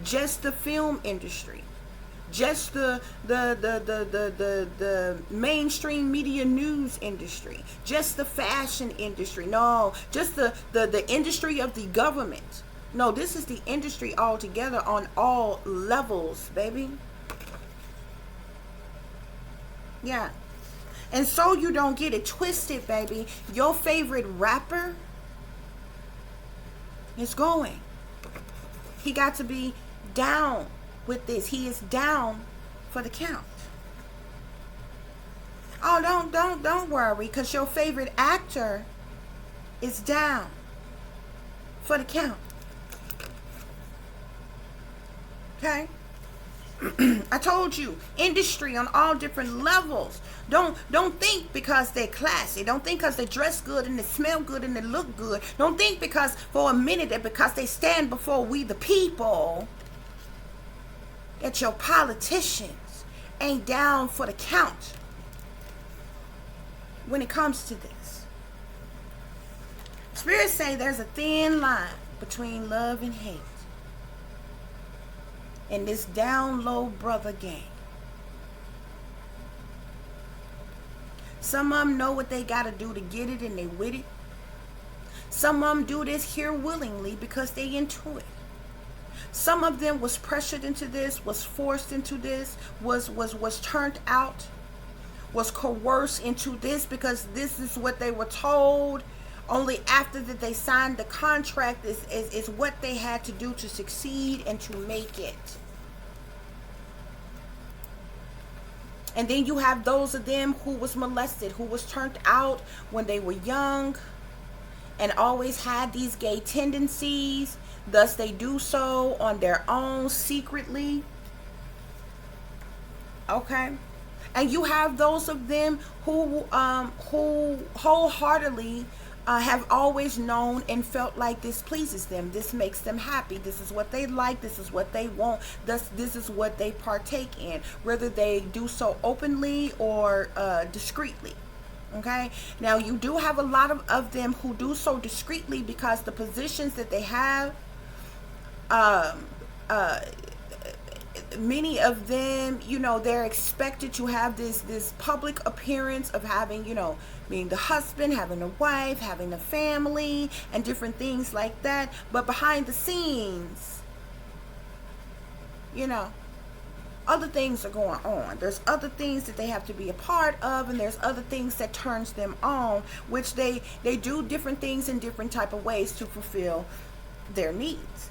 just the film industry, just the mainstream media news industry, just the fashion industry. No, just the industry of the government. No, this is the industry altogether on all levels, baby. Yeah. And so you don't get it twisted, baby, your favorite rapper is going. He got to be down with this. He is down for the count. Oh, don't worry, because your favorite actor is down for the count. Okay? I told you, industry on all different levels. Don't think because they're classy. Don't think because they dress good and they smell good and they look good. Don't think because for a minute that because they stand before we the people that your politicians ain't down for the count when it comes to this. Spirits say there's a thin line between love and hate in this down low brother game. Some of them know what they got to do to get it and they with it. Some of them do this here willingly because they into it. Some of them was pressured into this, was forced into this, was turned out, was coerced into this because this is what they were told. Only after that they signed the contract is what they had to do to succeed and to make it. And then you have those of them who was molested, who was turned out when they were young and always had these gay tendencies. Thus they do so on their own secretly. Okay. And you have those of them who wholeheartedly have always known and felt like this pleases them. This makes them happy. This is what they like. This is what they want. This is what they partake in, whether they do so openly or discreetly. Okay. Now you do have a lot of them who do so discreetly because the positions that they have, many of them, you know, they're expected to have this public appearance of having, you know, being the husband, having a wife, having a family, and different things like that. But behind the scenes, you know, other things are going on. There's other things that they have to be a part of, and there's other things that turns them on, which they do different things in different type of ways to fulfill their needs.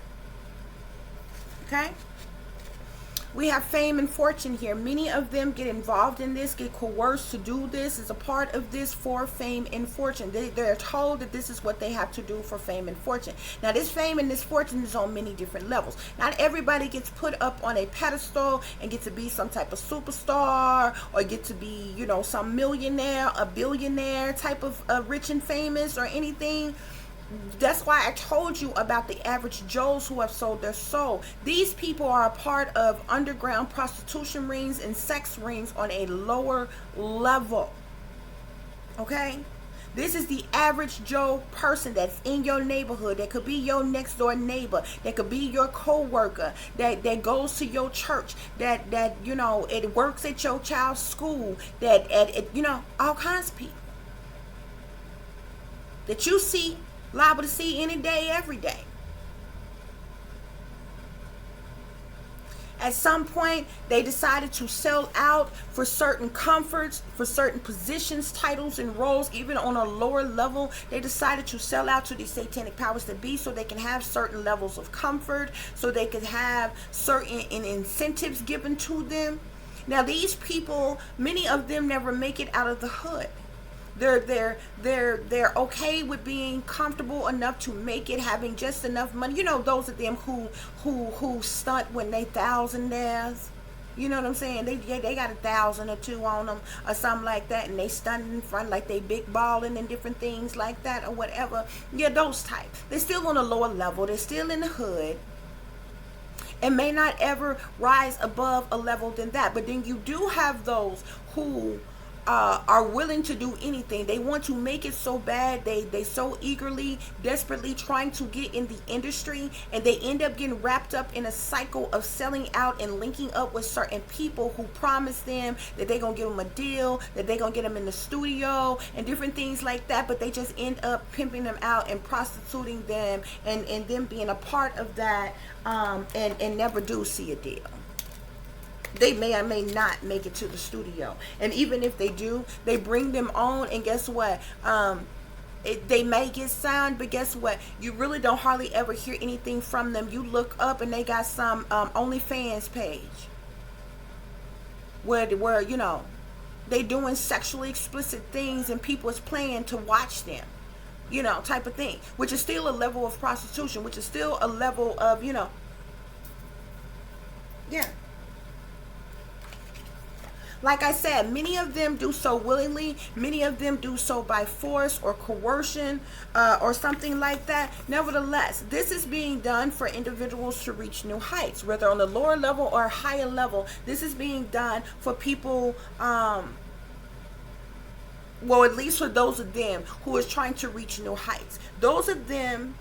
Okay. We have fame and fortune here. Many of them get involved in this, get coerced to do this, is a part of this for fame and fortune. They're told that this is what they have to do for fame and fortune. Now, this fame and this fortune is on many different levels. Not everybody gets put up on a pedestal and get to be some type of superstar or get to be, you know, some millionaire, a billionaire type of rich and famous or anything. That's why I told you about the average Joes who have sold their soul. These people are a part of underground prostitution rings and sex rings on a lower level. Okay? This is the average Joe person that's in your neighborhood. That could be your next door neighbor. That could be your co-worker. That goes to your church. That you know, it works at your child's school. That you know, all kinds of people that you see, liable to see any day, every day. At some point, they decided to sell out for certain comforts, for certain positions, titles, and roles, even on a lower level. They decided to sell out to these satanic powers that be so they can have certain levels of comfort, so they can have certain incentives given to them. Now, these people, many of them never make it out of the hood. They're okay with being comfortable enough to make it, having just enough money. You know, those of them who stunt when they thousandaires. You know what I'm saying? They got 1,000 or 2 on them or something like that, and they stunt in front like they big balling and different things like that or whatever. Yeah, those types. They're still on a lower level. They're still in the hood and may not ever rise above a level than that. But then you do have those who are willing to do anything. They want to make it so bad. They so eagerly, desperately trying to get in the industry, and they end up getting wrapped up in a cycle of selling out and linking up with certain people who promise them that they're gonna give them a deal, that they're gonna get them in the studio and different things like that, but they just end up pimping them out and prostituting them and them being a part of that, and never do see a deal. They may or may not make it to the studio. And even if they do, they bring them on, and guess what? They may get signed, but guess what? You really don't hardly ever hear anything from them. You look up and they got some OnlyFans page where you know, they doing sexually explicit things and people is playing to watch them, you know, type of thing, which is still a level of prostitution, which is still a level of, you know, yeah. Like I said, many of them do so willingly. Many of them do so by force or coercion or something like that. Nevertheless, this is being done for individuals to reach new heights, whether on the lower level or higher level. This is being done for people, well, at least for those of them who is trying to reach new heights. Those of them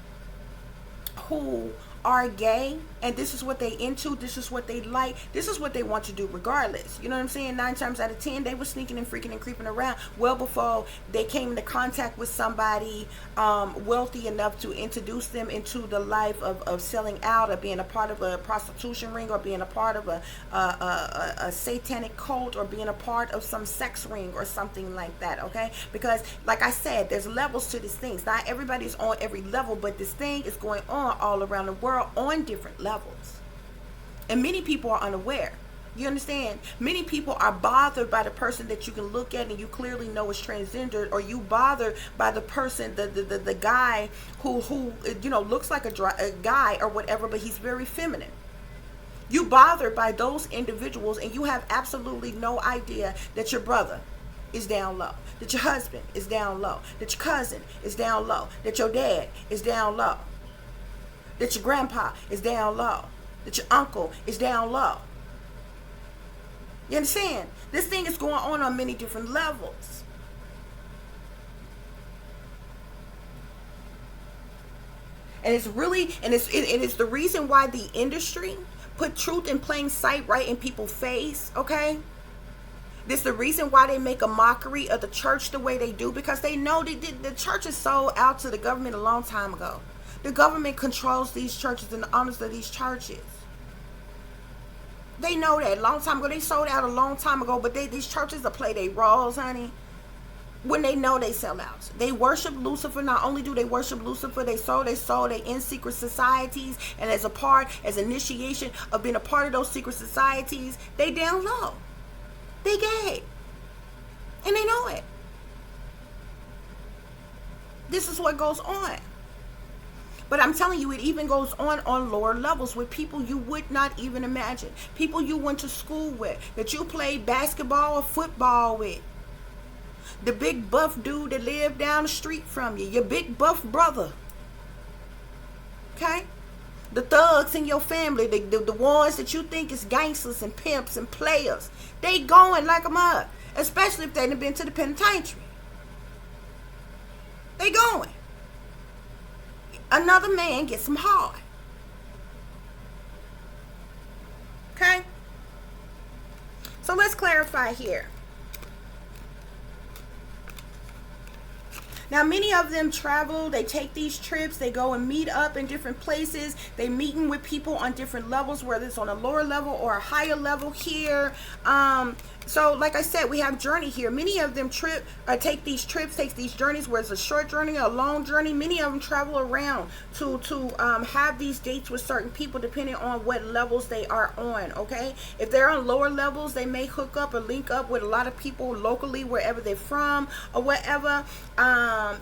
who are gay and this is what they into, this is what they like, this is what they want to do regardless. You know what I'm saying? 9 times out of 10 they were sneaking and freaking and creeping around well before they came into contact with somebody wealthy enough to introduce them into the life of selling out or being a part of a prostitution ring or being a part of a satanic cult or being a part of some sex ring or something like that. Okay, because like I said, there's levels to these things. Not everybody's on every level, but this thing is going on all around the world on different levels, and many people are unaware. You understand? Many people are bothered by the person that you can look at and you clearly know is transgendered, or you bothered by the person, the guy who you know looks like a guy or whatever, but he's very feminine. You bothered by those individuals, and you have absolutely no idea that your brother is down low, that your husband is down low, that your cousin is down low, that your dad is down low, that your grandpa is down low, that your uncle is down low. You understand? This thing is going on many different levels. And it's really, and it is the reason why the industry put truth in plain sight right in people's face, okay? This is the reason why they make a mockery of the church the way they do, because they know the church is sold out to the government a long time ago. The government controls these churches and the owners of these churches. They know that a long time ago. They sold out a long time ago, but these churches will play their roles, honey, when they know they sell out. They worship Lucifer. Not only do they worship Lucifer, they sold they in secret societies, and as initiation of being a part of those secret societies, they down low. They gay. And they know it. This is what goes on. But I'm telling you, it even goes on lower levels with people you would not even imagine. People you went to school with, that you played basketball or football with. The big buff dude that lived down the street from you. Your big buff brother. Okay? The thugs in your family, the ones that you think is gangsters and pimps and players. They going like a mug. Especially if they done been to the penitentiary. They going. Another man gets them hard. Okay? So let's clarify here. Now, many of them travel, they take these trips, they go and meet up in different places. They meeting with people on different levels, whether it's on a lower level or a higher level here. So like I said, we have journey here. Many of them take these trips, take these journeys, where it's a short journey or a long journey. Many of them travel around to have these dates with certain people depending on what levels they are on, okay? If they're on lower levels, they may hook up or link up with a lot of people locally, wherever they're from or whatever.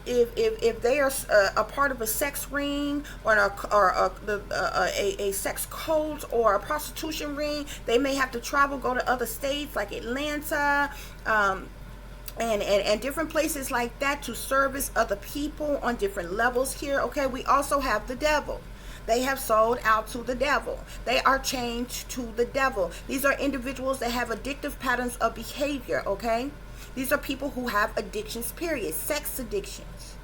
If they are a part of a sex ring or a sex cult or a prostitution ring, they may have to travel, go to other states like Atlanta, and different places like that to service other people on different levels here. Okay, we also have the devil. They have sold out to the devil. They are chained to the devil. These are individuals that have addictive patterns of behavior, okay? These are people who have addictions, period. Sex addictions.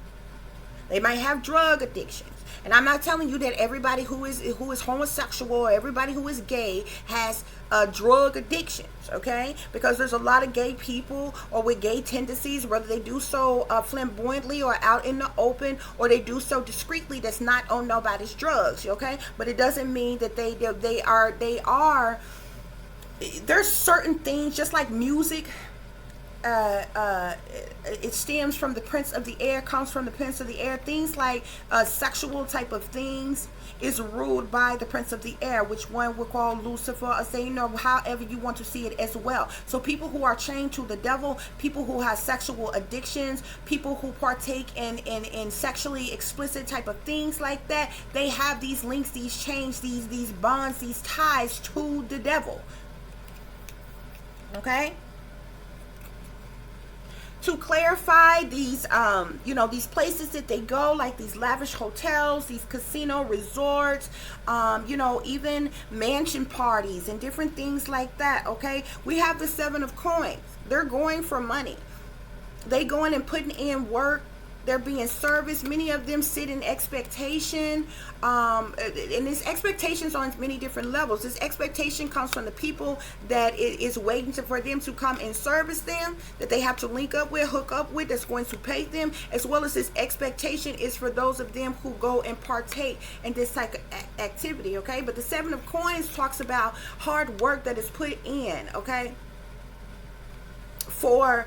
They might have drug addictions. And I'm not telling you that everybody who is homosexual or everybody who is gay has drug addictions, okay? Because there's a lot of gay people or with gay tendencies, whether they do so flamboyantly or out in the open, or they do so discreetly, that's not on nobody's drugs, okay? But it doesn't mean that they are. There's certain things, just like music. It stems from the prince of the air, comes from the prince of the air. Things like sexual type of things is ruled by the prince of the air, which one would call Lucifer, or say, however you want to see it as well. So people who are chained to the devil, people who have sexual addictions, people who partake in sexually explicit type of things like that, they have these links, these chains, these bonds, these ties to the devil. Okay? To clarify, these these places that they go, like these lavish hotels, these casino resorts, even mansion parties and different things like that. Okay, we have the Seven of Coins. They're going for money. They going and putting in work. They're being serviced. Many of them sit in expectation. And this expectations on many different levels. This expectation comes from the people that it is waiting for them to come and service them, that they have to link up with, hook up with, that's going to pay them, as well as this expectation is for those of them who go and partake in this type of activity, okay? But the Seven of Coins talks about hard work that is put in, okay? For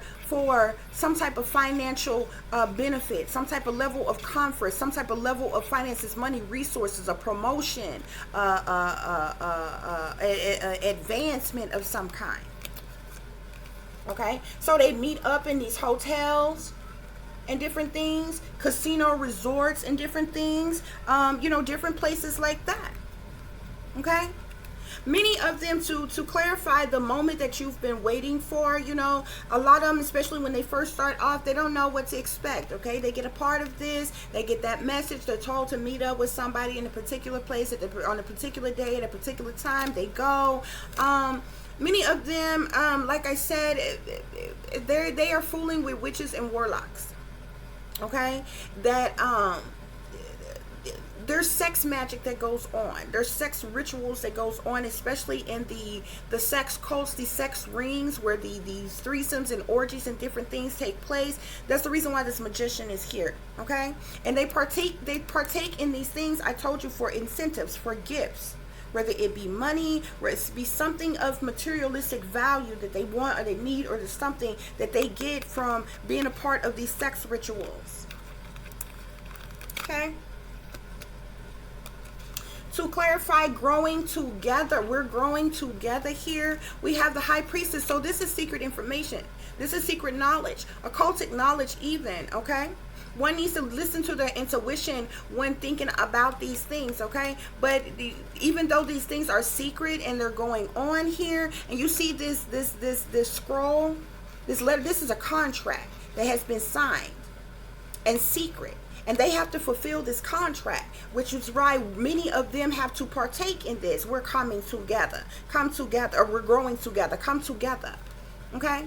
some type of financial benefit, some type of level of comfort, some type of level of finances, money, resources, a promotion, advancement of some kind. Okay, so they meet up in these hotels and different things, casino resorts and different things, different places like that. Okay. Many of them, to clarify, the moment that you've been waiting for, a lot of them, especially when they first start off, they don't know what to expect, okay? They get a part of this, they get that message, they're told to meet up with somebody in a particular place on a particular day at a particular time, they go. Many of them, like I said, they are fooling with witches and warlocks, okay? That, there's sex magic that goes on. There's sex rituals that goes on, especially in the sex cults, these sex rings where these threesomes and orgies and different things take place. That's the reason why this magician is here, okay? And they partake in these things, I told you, for incentives, for gifts. Whether it be money, whether it be something of materialistic value that they want or they need, or there's something that they get from being a part of these sex rituals. Okay? To clarify, growing together. We're growing together here. We have the High Priestess. So this is secret information. This is secret knowledge, occultic knowledge even, okay? One needs to listen to their intuition when thinking about these things, okay? But even though these things are secret and they're going on here, and you see this scroll, this letter, this is a contract that has been signed and secret. And they have to fulfill this contract, which is why many of them have to partake in this. We're coming together. Come together. Or we're growing together. Come together. Okay?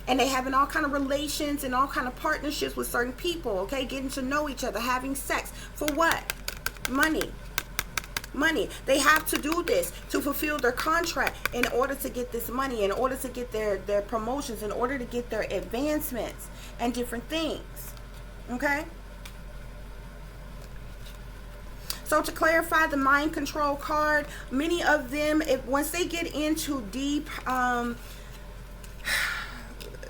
And they having all kind of relations and all kind of partnerships with certain people. Okay? Getting to know each other. Having sex. For what? Money. Money. They have to do this to fulfill their contract in order to get this money, in order to get their promotions, in order to get their advancements and different things. Okay? So to clarify, the mind control card, many of them, once they get into deep,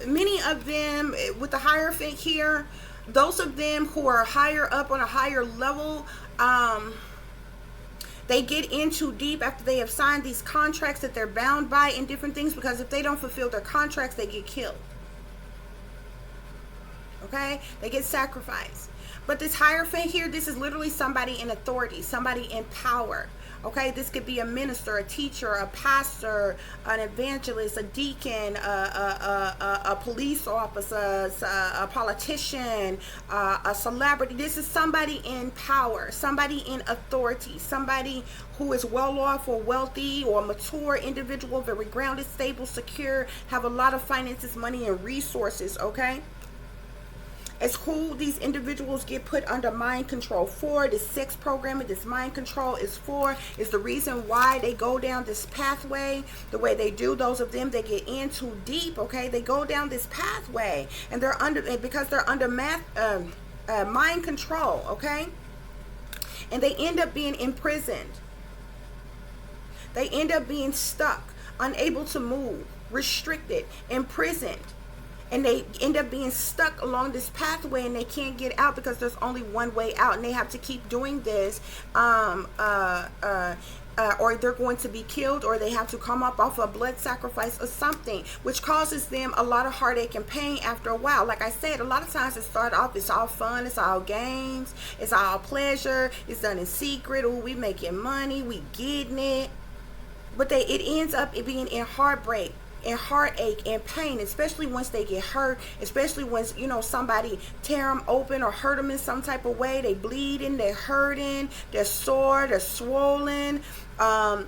many of them with the Hierophant here, those of them who are higher up on a higher level, they get into deep after they have signed these contracts that they're bound by and different things, because if they don't fulfill their contracts, they get killed. Okay? They get sacrificed. But this Hierophant here, this is literally somebody in authority, somebody in power. Okay, this could be a minister, a teacher, a pastor, an evangelist, a deacon, a police officer, a politician, a celebrity. This is somebody in power, somebody in authority, somebody who is well off or wealthy or mature individual, very grounded, stable, secure, have a lot of finances, money, and resources. Okay. It's who these individuals get put under mind control for. This sex programming, this mind control is for, is the reason why they go down this pathway the way they do. Those of them that get in too deep, okay, they go down this pathway, and they're under, because they're under mind control, okay, and they end up being imprisoned. They end up being stuck, unable to move, restricted, imprisoned. And they end up being stuck along this pathway, and they can't get out because there's only one way out, and they have to keep doing this, or they're going to be killed, or they have to come up off a blood sacrifice or something, which causes them a lot of heartache and pain after a while. Like I said, a lot of times it starts off, it's all fun, it's all games, it's all pleasure, it's done in secret. Oh, we making money, we getting it, but it ends up being in heartbreak and heartache and pain, especially once they get hurt, especially once, somebody tear them open or hurt them in some type of way. They bleeding, they're hurting, they're sore, they're swollen. Or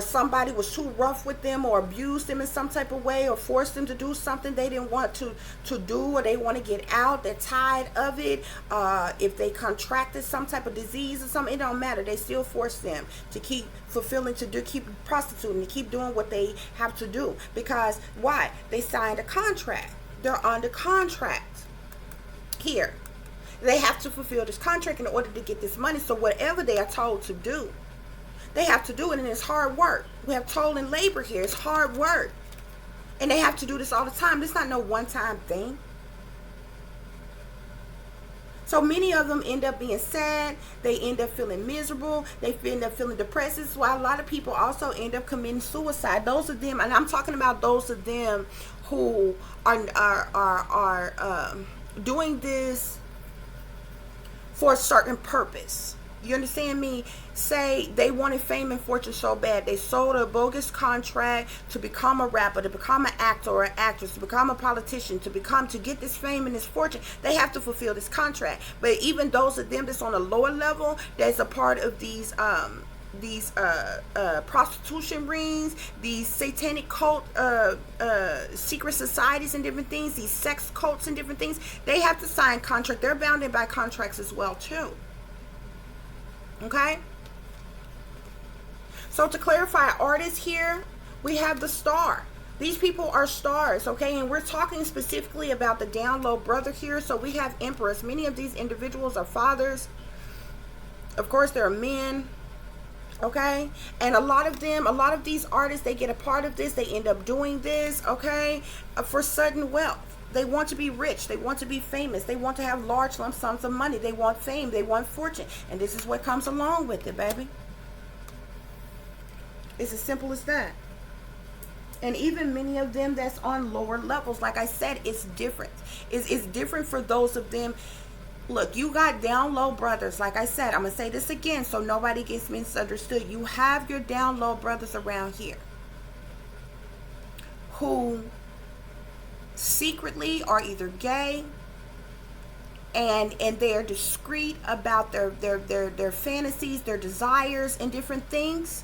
somebody was too rough with them or abused them in some type of way or forced them to do something they didn't want to do, or they want to get out. They're tired of it. If they contracted some type of disease or something, it don't matter. They still force them to keep fulfilling, keep prostituting, to keep doing what they have to do. Because why? They signed a contract. They're under contract here. They have to fulfill this contract in order to get this money. So whatever they are told to do, they have to do it, and it's hard work. We have toil and labor here. It's hard work. And they have to do this all the time. This is not no one-time thing. So many of them end up being sad. They end up feeling miserable. They end up feeling depressed. This is why a lot of people also end up committing suicide. Those of them, and I'm talking about those of them who are doing this for a certain purpose. You understand me? Say they wanted fame and fortune so bad, they sold a bogus contract to become a rapper, to become an actor or an actress, to become a politician, to get this fame and this fortune. They have to fulfill this contract. But even those of them that's on a lower level, that's a part of these prostitution rings, these satanic cult, secret societies and different things, these sex cults and different things, they have to sign contract. They're bounded by contracts as well too. Okay? So to clarify, artists here, we have the star. These people are stars, okay? And we're talking specifically about the down low brother here. So we have emperors. Many of these individuals are fathers. Of course, there are men. Okay, and a lot of these artists, they get a part of this, they end up doing this, okay, for sudden wealth. They want to be rich, they want to be famous, they want to have large lump sums of money, they want fame, they want fortune, and this is what comes along with it, baby. It's as simple as that. And even many of them that's on lower levels, like I said, it's different. It's different for those of them. Look, you got down low brothers. Like I said, I'm going to say this again so nobody gets misunderstood. You have your down low brothers around here who secretly are either gay and they're discreet about their fantasies, their desires and different things.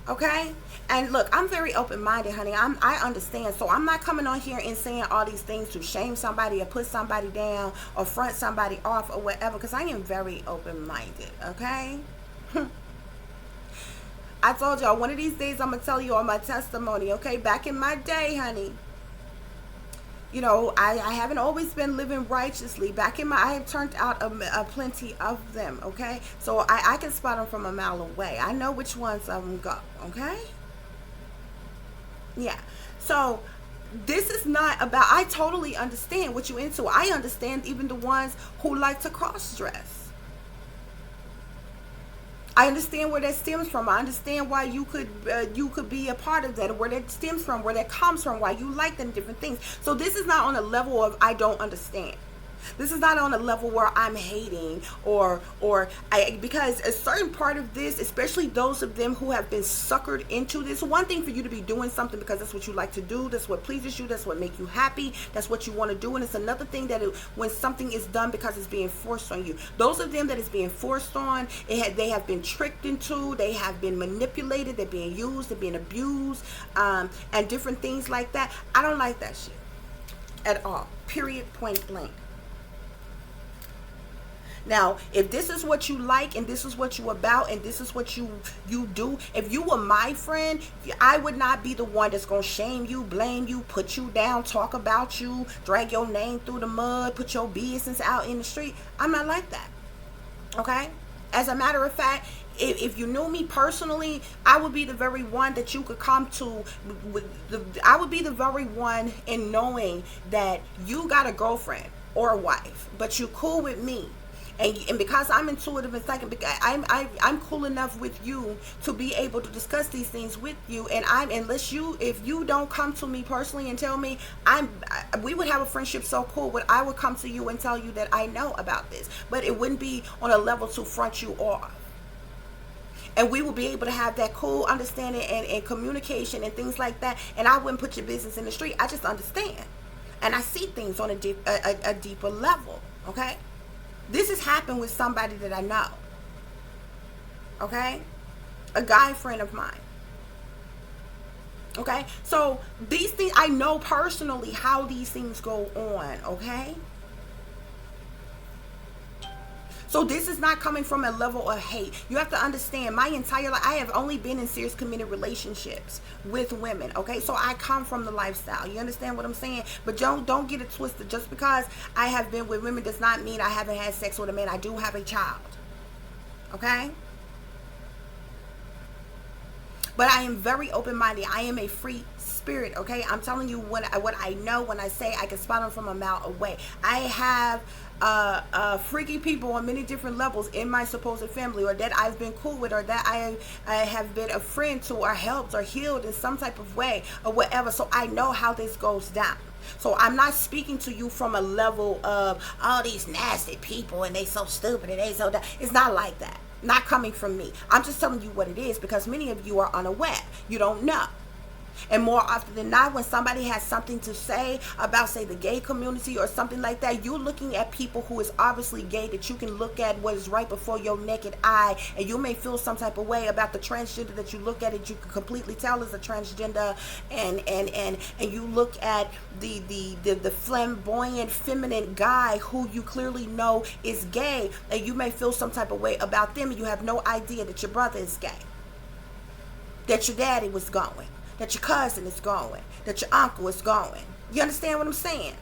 Okay? And look, I'm very open-minded, honey. I understand. So I'm not coming on here and saying all these things to shame somebody or put somebody down or front somebody off or whatever, because I am very open-minded, okay? I told y'all, one of these days I'm going to tell you all my testimony, okay? Back in my day, honey, I haven't always been living righteously. I have turned out a plenty of them, okay? So I can spot them from a mile away. I know which ones of them go, okay? Yeah. So this is not about, I totally understand what you're into. I understand even the ones who like to cross-dress. I understand where that stems from. I understand why you could be a part of that, or where that stems from, where that comes from, why you like them, different things. So this is not on a level of I don't understand. This is not on a level where I'm hating because a certain part of this, especially those of them who have been suckered into this, one thing for you to be doing something because that's what you like to do, that's what pleases you, that's what makes you happy, that's what you want to do, and it's another thing that when something is done because it's being forced on you. Those of them that is being forced on, they have been tricked into, they have been manipulated, they're being used, they're being abused, and different things like that. I don't like that shit at all. Period. Point blank. Now, if this is what you like and this is what you about and this is what you do, if you were my friend, I would not be the one that's going to shame you, blame you, put you down, talk about you, drag your name through the mud, put your business out in the street. I'm not like that. Okay? As a matter of fact, if you knew me personally, I would be the very one that you could come to. I would be the very one in knowing that you got a girlfriend or a wife, but you cool with me. And because I'm intuitive and psychic, I'm cool enough with you to be able to discuss these things with you. And if you don't come to me personally and tell me, we would have a friendship so cool, but I would come to you and tell you that I know about this. But it wouldn't be on a level to front you off. And we will be able to have that cool understanding and communication and things like that. And I wouldn't put your business in the street. I just understand. And I see things on a deeper level. Okay? This has happened with somebody that I know. Okay? A guy friend of mine. Okay? So these things, I know personally how these things go on. Okay? So this is not coming from a level of hate. You have to understand, my entire life, I have only been in serious committed relationships with women, okay? So I come from the lifestyle. You understand what I'm saying? But don't get it twisted. Just because I have been with women does not mean I haven't had sex with a man. I do have a child, okay? But I am very open-minded. I am a free spirit, okay? I'm telling you what I know when I say I can spot them from a mile away. I have freaky people on many different levels in my supposed family, or that I've been cool with, or that I have been a friend to, or helped or healed in some type of way, or whatever. So I know how this goes down. So I'm not speaking to you from a level of all these nasty people and they so stupid and they so dumb. It's not like that. Not coming from me. I'm just telling you what it is, because many of you are unaware. You don't know. And more often than not, when somebody has something to say about, say, the gay community or something like that, you're looking at people who is obviously gay, that you can look at what is right before your naked eye, and you may feel some type of way about the transgender that you look at it, you can completely tell is a transgender, and you look at the flamboyant feminine guy who you clearly know is gay, and you may feel some type of way about them, and you have no idea that your brother is gay, that your daddy was going, that your cousin is going, that your uncle is going. You understand what I'm saying?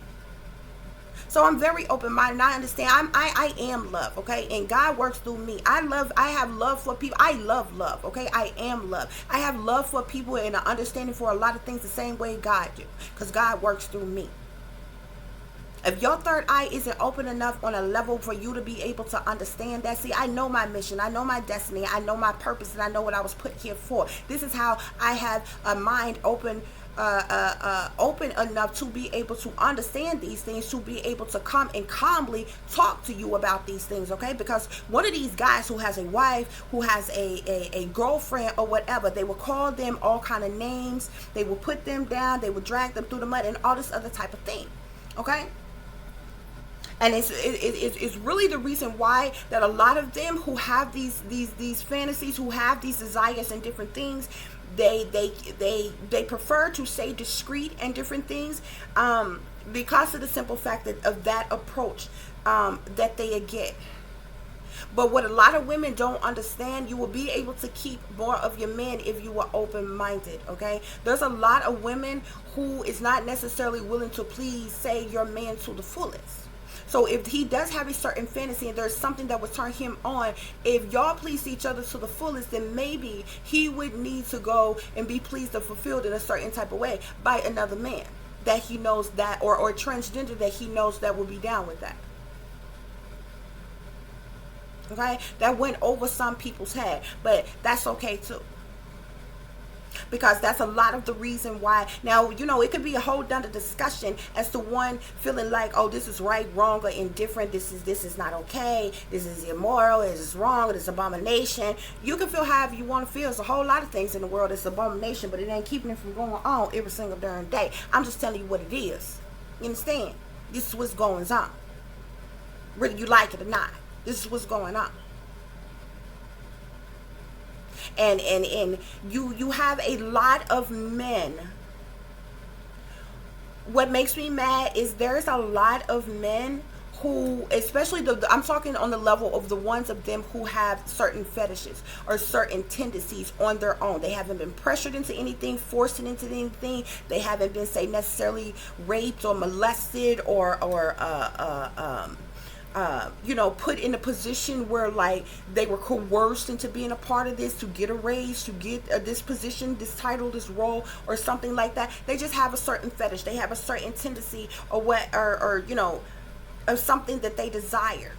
So I'm very open-minded. I understand. I am love, okay? And God works through me. I have love for people. I love, okay? I am love. I have love for people and an understanding for a lot of things the same way God do, because God works through me. If your third eye isn't open enough on a level for you to be able to understand that, see, I know my mission, I know my destiny, I know my purpose, and I know what I was put here for. This is how I have a mind open enough to be able to understand these things, to be able to come and calmly talk to you about these things, okay? Because one of these guys who has a wife, who has a girlfriend or whatever, they will call them all kind of names, they will put them down, they will drag them through the mud and all this other type of thing, okay? And it's really the reason why that a lot of them who have these fantasies, who have these desires and different things, they prefer to say discreet and different things, because of the simple fact of that approach that they get. But what a lot of women don't understand, you will be able to keep more of your men if you are open-minded, okay? There's a lot of women who is not necessarily willing to please, say, your man to the fullest. So if he does have a certain fantasy and there's something that would turn him on, if y'all please each other to the fullest, then maybe he would need to go and be pleased or fulfilled in a certain type of way by another man that he knows that, or transgender that he knows that will be down with that. Okay? That went over some people's head, but that's okay too. Because that's a lot of the reason why. Now, you know, it could be a whole other discussion as to one feeling like, oh, this is right, wrong, or indifferent. This is not okay. This is immoral. This is wrong. This is abomination. You can feel however you want to feel. There's a whole lot of things in the world that's abomination, but it ain't keeping it from going on every single darn day. I'm just telling you what it is. You understand? This is what's going on. Whether you like it or not, this is what's going on. And you have a lot of men. What makes me mad is there's a lot of men who, especially I'm talking on the level of the ones of them who have certain fetishes or certain tendencies on their own. They haven't been pressured into anything, forced into anything. They haven't been, say, necessarily raped or molested or put in a position where, like, they were coerced into being a part of this to get a raise, to get this position, this title, this role, or something like that. They just have a certain fetish. They have a certain tendency of something that they desire.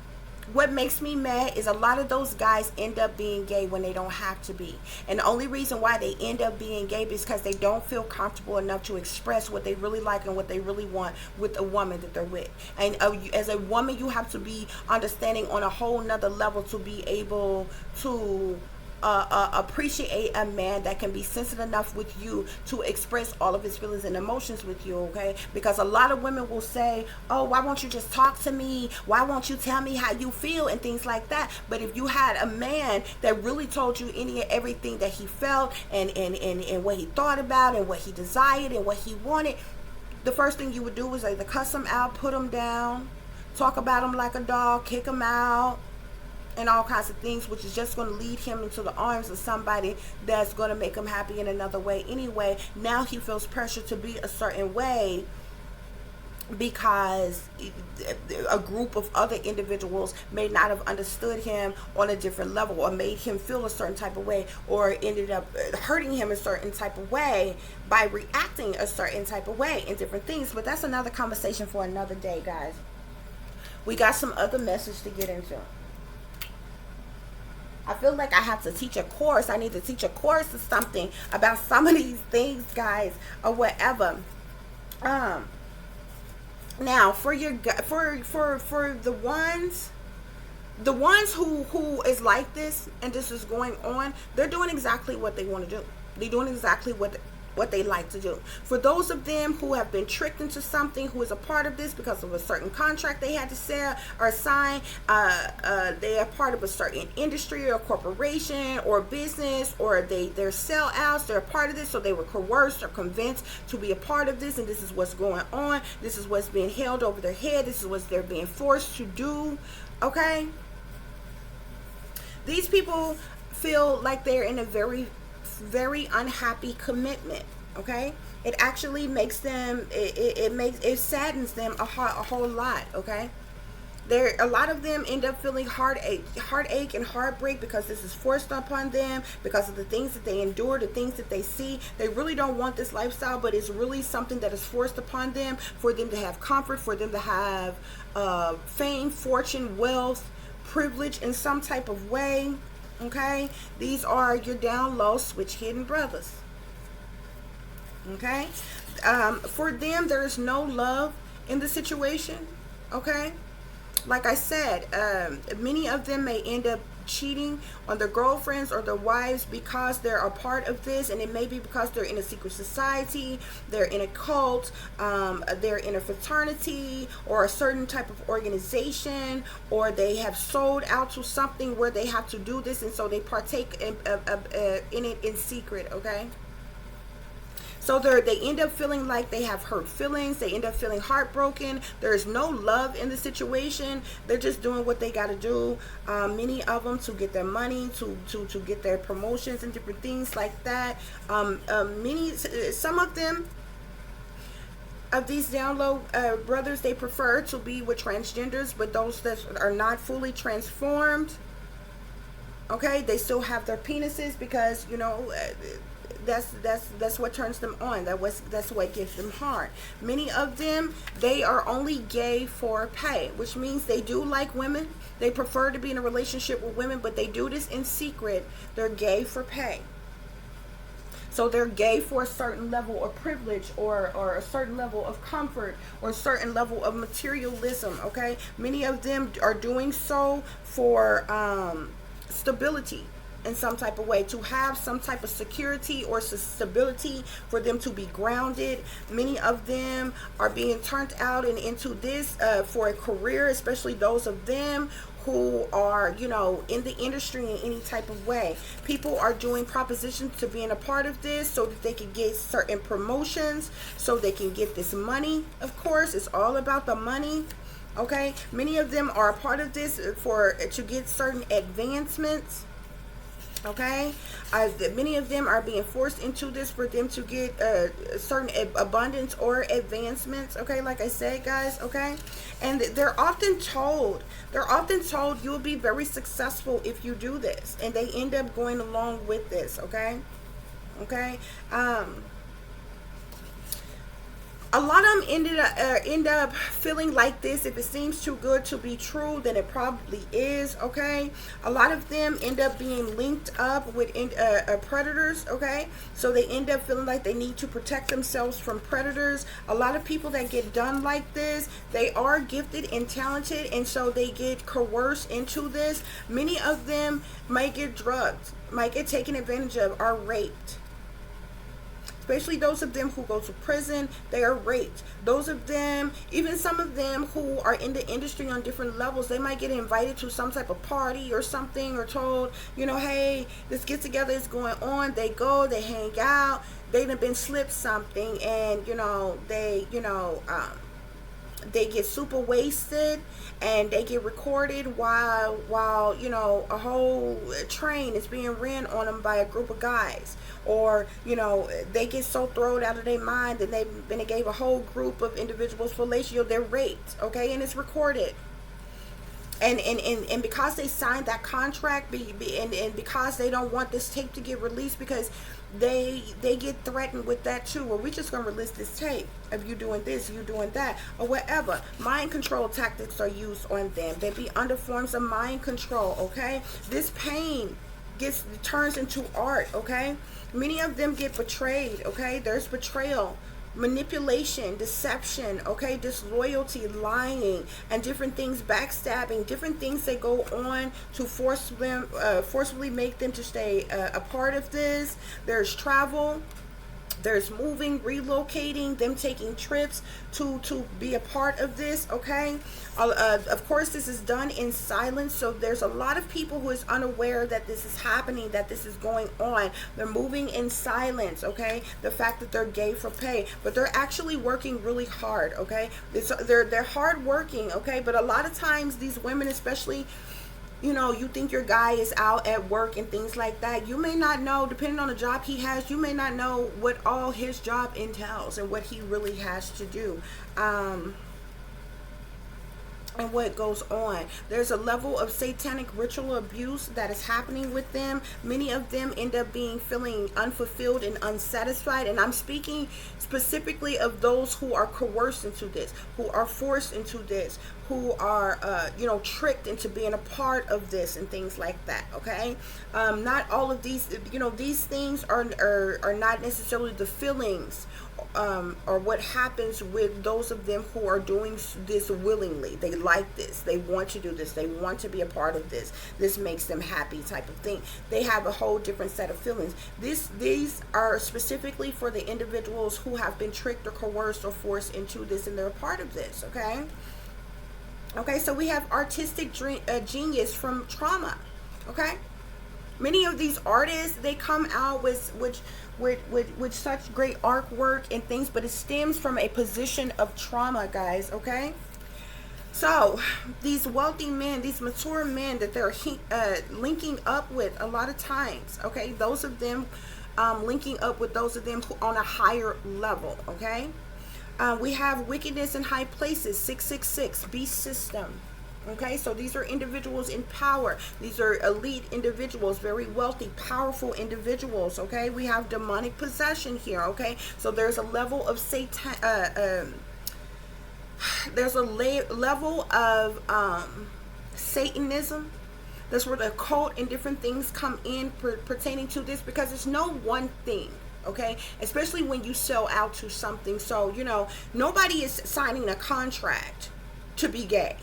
What makes me mad is a lot of those guys end up being gay when they don't have to be. And the only reason why they end up being gay is because they don't feel comfortable enough to express what they really like and what they really want with a woman that they're with. And as a woman, you have to be understanding on a whole nother level to be able to appreciate a man that can be sensitive enough with you to express all of his feelings and emotions with you, okay? Because a lot of women will say, oh, why won't you just talk to me? Why won't you tell me how you feel and things like that? But if you had a man that really told you any and everything that he felt and what he thought about and what he desired and what he wanted, the first thing you would do was either cuss him out, put him down, talk about him like a dog, kick him out, and all kinds of things, which is just going to lead him into the arms of somebody that's going to make him happy in another way anyway. Now he feels pressure to be a certain way because a group of other individuals may not have understood him on a different level, or made him feel a certain type of way, or ended up hurting him a certain type of way by reacting a certain type of way and different things. But that's another conversation for another day, guys. We got some other message to get into. I feel like I have to teach a course. I need to teach a course or something about some of these things, guys, or whatever. Now for your for the ones who is like this and this is going on, they're doing exactly what they want to do. They're doing exactly what they like to do. For those of them who have been tricked into something, who is a part of this because of a certain contract they had to sell or sign, they are part of a certain industry or corporation or business, or they're sellouts, they're a part of this, so they were coerced or convinced to be a part of this, and this is what's going on, this is what's being held over their head, this is what they're being forced to do, okay? These people feel like they're in a very unhappy commitment, okay? It actually makes them, it saddens them a whole lot, okay? A lot of them end up feeling heartache and heartbreak because this is forced upon them, because of the things that they endure, the things that they see. They really don't want this lifestyle, but it's really something that is forced upon them for them to have comfort, for them to have fame, fortune, wealth, privilege in some type of way. Okay, these are your down low, switch hidden brothers. Okay, for them there is no love in the situation. Okay, like I said, many of them may end up cheating on their girlfriends or their wives because they're a part of this, and it may be because they're in a secret society, they're in a cult, they're in a fraternity or a certain type of organization, or they have sold out to something where they have to do this, and so they partake in it in secret. Okay, so they end up feeling like they have hurt feelings. They end up feeling heartbroken. There's no love in the situation. They're just doing what they got to do. Many of them to get their money, to get their promotions and different things like that. Some of them, of these down low brothers, they prefer to be with transgenders, but those that are not fully transformed, okay, they still have their penises because, you know, that's what turns them on. That's what gives them hard. Many of them, they are only gay for pay, which means they do like women. They prefer to be in a relationship with women, but they do this in secret. They're gay for pay. So they're gay for a certain level of privilege, or a certain level of comfort, or a certain level of materialism, okay? Many of them are doing so for stability in some type of way, to have some type of security or stability, for them to be grounded. Many of them are being turned out and into this for a career, especially those of them who are, you know, in the industry in any type of way. People are doing propositions to being a part of this so that they can get certain promotions, so they can get this money. Of course, it's all about the money. Okay, many of them are a part of this to get certain advancements. Okay, many of them are being forced into this for them to get certain abundance or advancements. Okay, like I said, guys. Okay, and they're often told you'll be very successful if you do this, and they end up going along with this. Okay, A lot of them end up feeling like this. If it seems too good to be true, then it probably is. Okay, a lot of them end up being linked up with predators. Okay, so they end up feeling like they need to protect themselves from predators. A lot of people that get done like this, they are gifted and talented, and so they get coerced into this. Many of them might get drugged, might get taken advantage of, are raped. Especially those of them who go to prison, they are raped. Those of them, even some of them who are in the industry on different levels, they might get invited to some type of party or something, or told, hey, this get together is going on. They go, they hang out, they've been slipped something, and they get super wasted, and they get recorded while a whole train is being ran on them by a group of guys. Or they get so thrown out of their mind that they gave a whole group of individuals fellatio. They're raped, okay, and it's recorded. And because they signed that contract, and because they don't want this tape to get released, because they get threatened with that too. Well, we're just gonna release this tape of you doing this, you doing that, or whatever. Mind control tactics are used on them. They be under forms of mind control. Okay, this pain turns into art. Okay, many of them get betrayed. Okay, there's betrayal, manipulation, deception, okay, disloyalty, lying, and different things, backstabbing, different things that go on to forcefully make them to stay a part of this. There's travel, there's moving, relocating, them taking trips to be a part of this. Okay, of course this is done in silence, so there's a lot of people who is unaware that this is happening, that this is going on. They're moving in silence. Okay, the fact that they're gay for pay, but they're actually working really hard. Okay, they're hard working. Okay, but a lot of times these women, especially, you think your guy is out at work and things like that. You may not know, depending on the job he has, you may not know what all his job entails and what he really has to do. And what goes on. There's a level of satanic ritual abuse that is happening with them. Many of them end up feeling unfulfilled and unsatisfied. And I'm speaking specifically of those who are coerced into this, who are forced into this, who are tricked into being a part of this and things like that. Okay, not all of these these things are not necessarily the feelings or what happens with those of them who are doing this willingly. They like this, they want to do this, they want to be a part of this, this makes them happy type of thing. They have a whole different set of feelings. These are specifically for the individuals who have been tricked or coerced or forced into this, and they're a part of this. Okay, so we have artistic genius from trauma. Okay, many of these artists, they come out with such great artwork and things, but it stems from a position of trauma, guys. Okay, so these wealthy men, these mature men that they're linking up with a lot of times, okay, those of them linking up with those of them who on a higher level. Okay, we have wickedness in high places, 666, beast system. Okay, so these are individuals in power. These are elite individuals, very wealthy, powerful individuals. Okay, we have demonic possession here. Okay, so there's a level of level of Satanism. That's where the occult and different things come in pertaining to this, because it's no one thing. Okay, especially when you sell out to something. So nobody is signing a contract to be gay.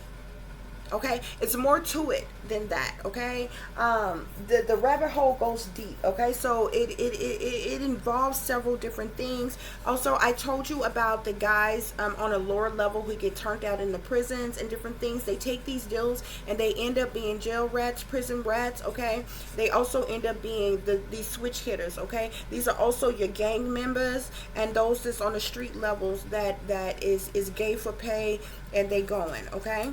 Okay, it's more to it than that. Okay, the rabbit hole goes deep. Okay, so it involves several different things. Also, I told you about the guys on a lower level who get turned out in the prisons and different things. They take these deals and they end up being jail rats, prison rats. Okay, they also end up being these switch hitters. Okay, these are also your gang members and those that's on the street levels that is gay for pay, and they going. Okay,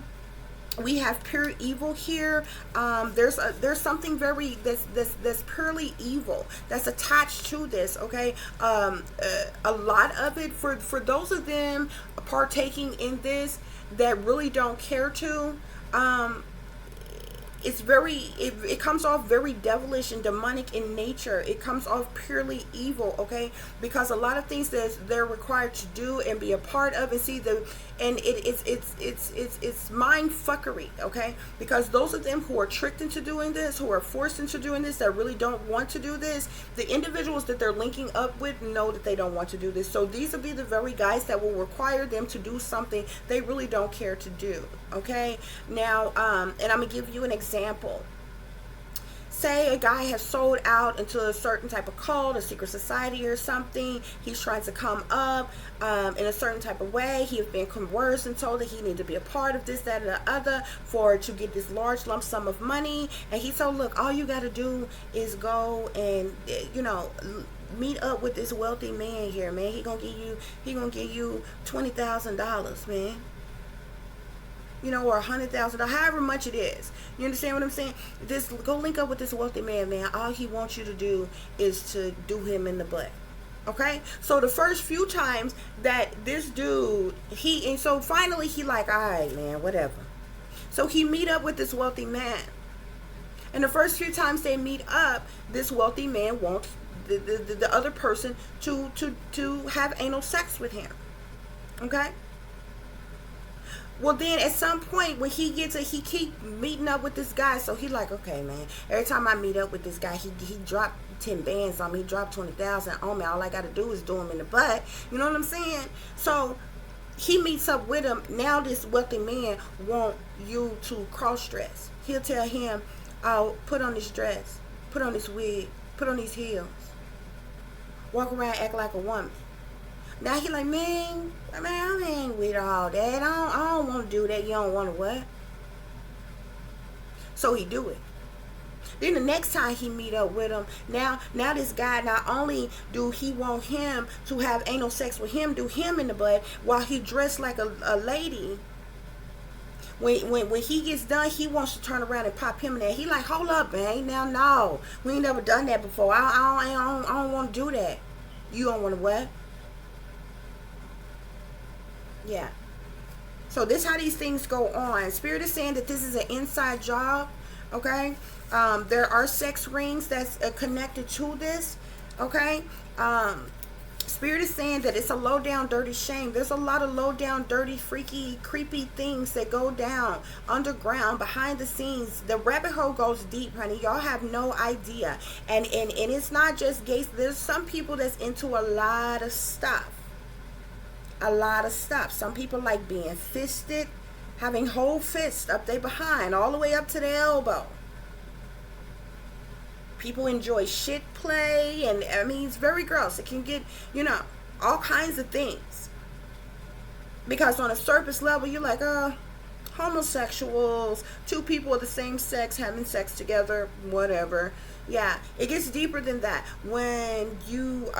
we have pure evil here. There's something very that's purely evil that's attached to this. Okay, a lot of it for those of them partaking in this that really don't care to. it comes off very devilish and demonic in nature. It comes off purely evil, okay? Because a lot of things that they're required to do and be a part of and see the and it's mind fuckery, okay? Because those of them who are tricked into doing this, who are forced into doing this, that really don't want to do this, the individuals that they're linking up with know that they don't want to do this. So these will be the very guys that will require them to do something they really don't care to do, okay? Now, and I'm gonna give you an example. Say a guy has sold out into a certain type of cult, a secret society or something. He's trying to come up in a certain type of way. He has been coerced and told that he needs to be a part of this, that, and the other to get this large lump sum of money. And he told, look, all you got to do is go and, meet up with this wealthy man here, man. He gonna give you $20,000, man. Or $100,000, however much it is. You understand what I'm saying? Go link up with this wealthy man. All he wants you to do is to do him in the butt. Okay? So the first few times that this dude, so finally he like, all right, man, whatever. So he meet up with this wealthy man. And the first few times they meet up, this wealthy man wants the other person to have anal sex with him. Okay? Well, then at some point when he keep meeting up with this guy, so he like, okay, man, every time I meet up with this guy, he dropped 10 bands on me, he dropped 20,000 on me. All I got to do is do him in the butt. You know what I'm saying? So he meets up with him. Now this wealthy man want you to cross-dress. He'll tell him, oh, put on this dress, put on this wig, put on these heels, walk around, act like a woman. Now he like, man, I ain't with all that. I don't want to do that. You don't want to what? So he do it. Then the next time he meet up with him, now this guy, not only do he want him to have anal sex with him, do him in the butt while he dressed like a lady. When he gets done, he wants to turn around and pop him in there. He like, hold up, man. Now, no, we ain't never done that before. I don't want to do that. You don't want to what? Yeah. So this how these things go on. Spirit is saying that this is an inside job. Okay. There are sex rings that's connected to this. Okay. Spirit is saying that it's a low down dirty shame. There's a lot of low down dirty freaky creepy things that go down underground behind the scenes. The rabbit hole goes deep, honey. Y'all have no idea. And it's not just gays. There's some people that's into a lot of stuff. Some people like being fisted, having whole fists up their behind, all the way up to their elbow. People enjoy shit play, and I mean, it's very gross. It can get, all kinds of things. Because on a surface level, you're like, homosexuals, two people of the same sex having sex together, whatever. Yeah, it gets deeper than that. When you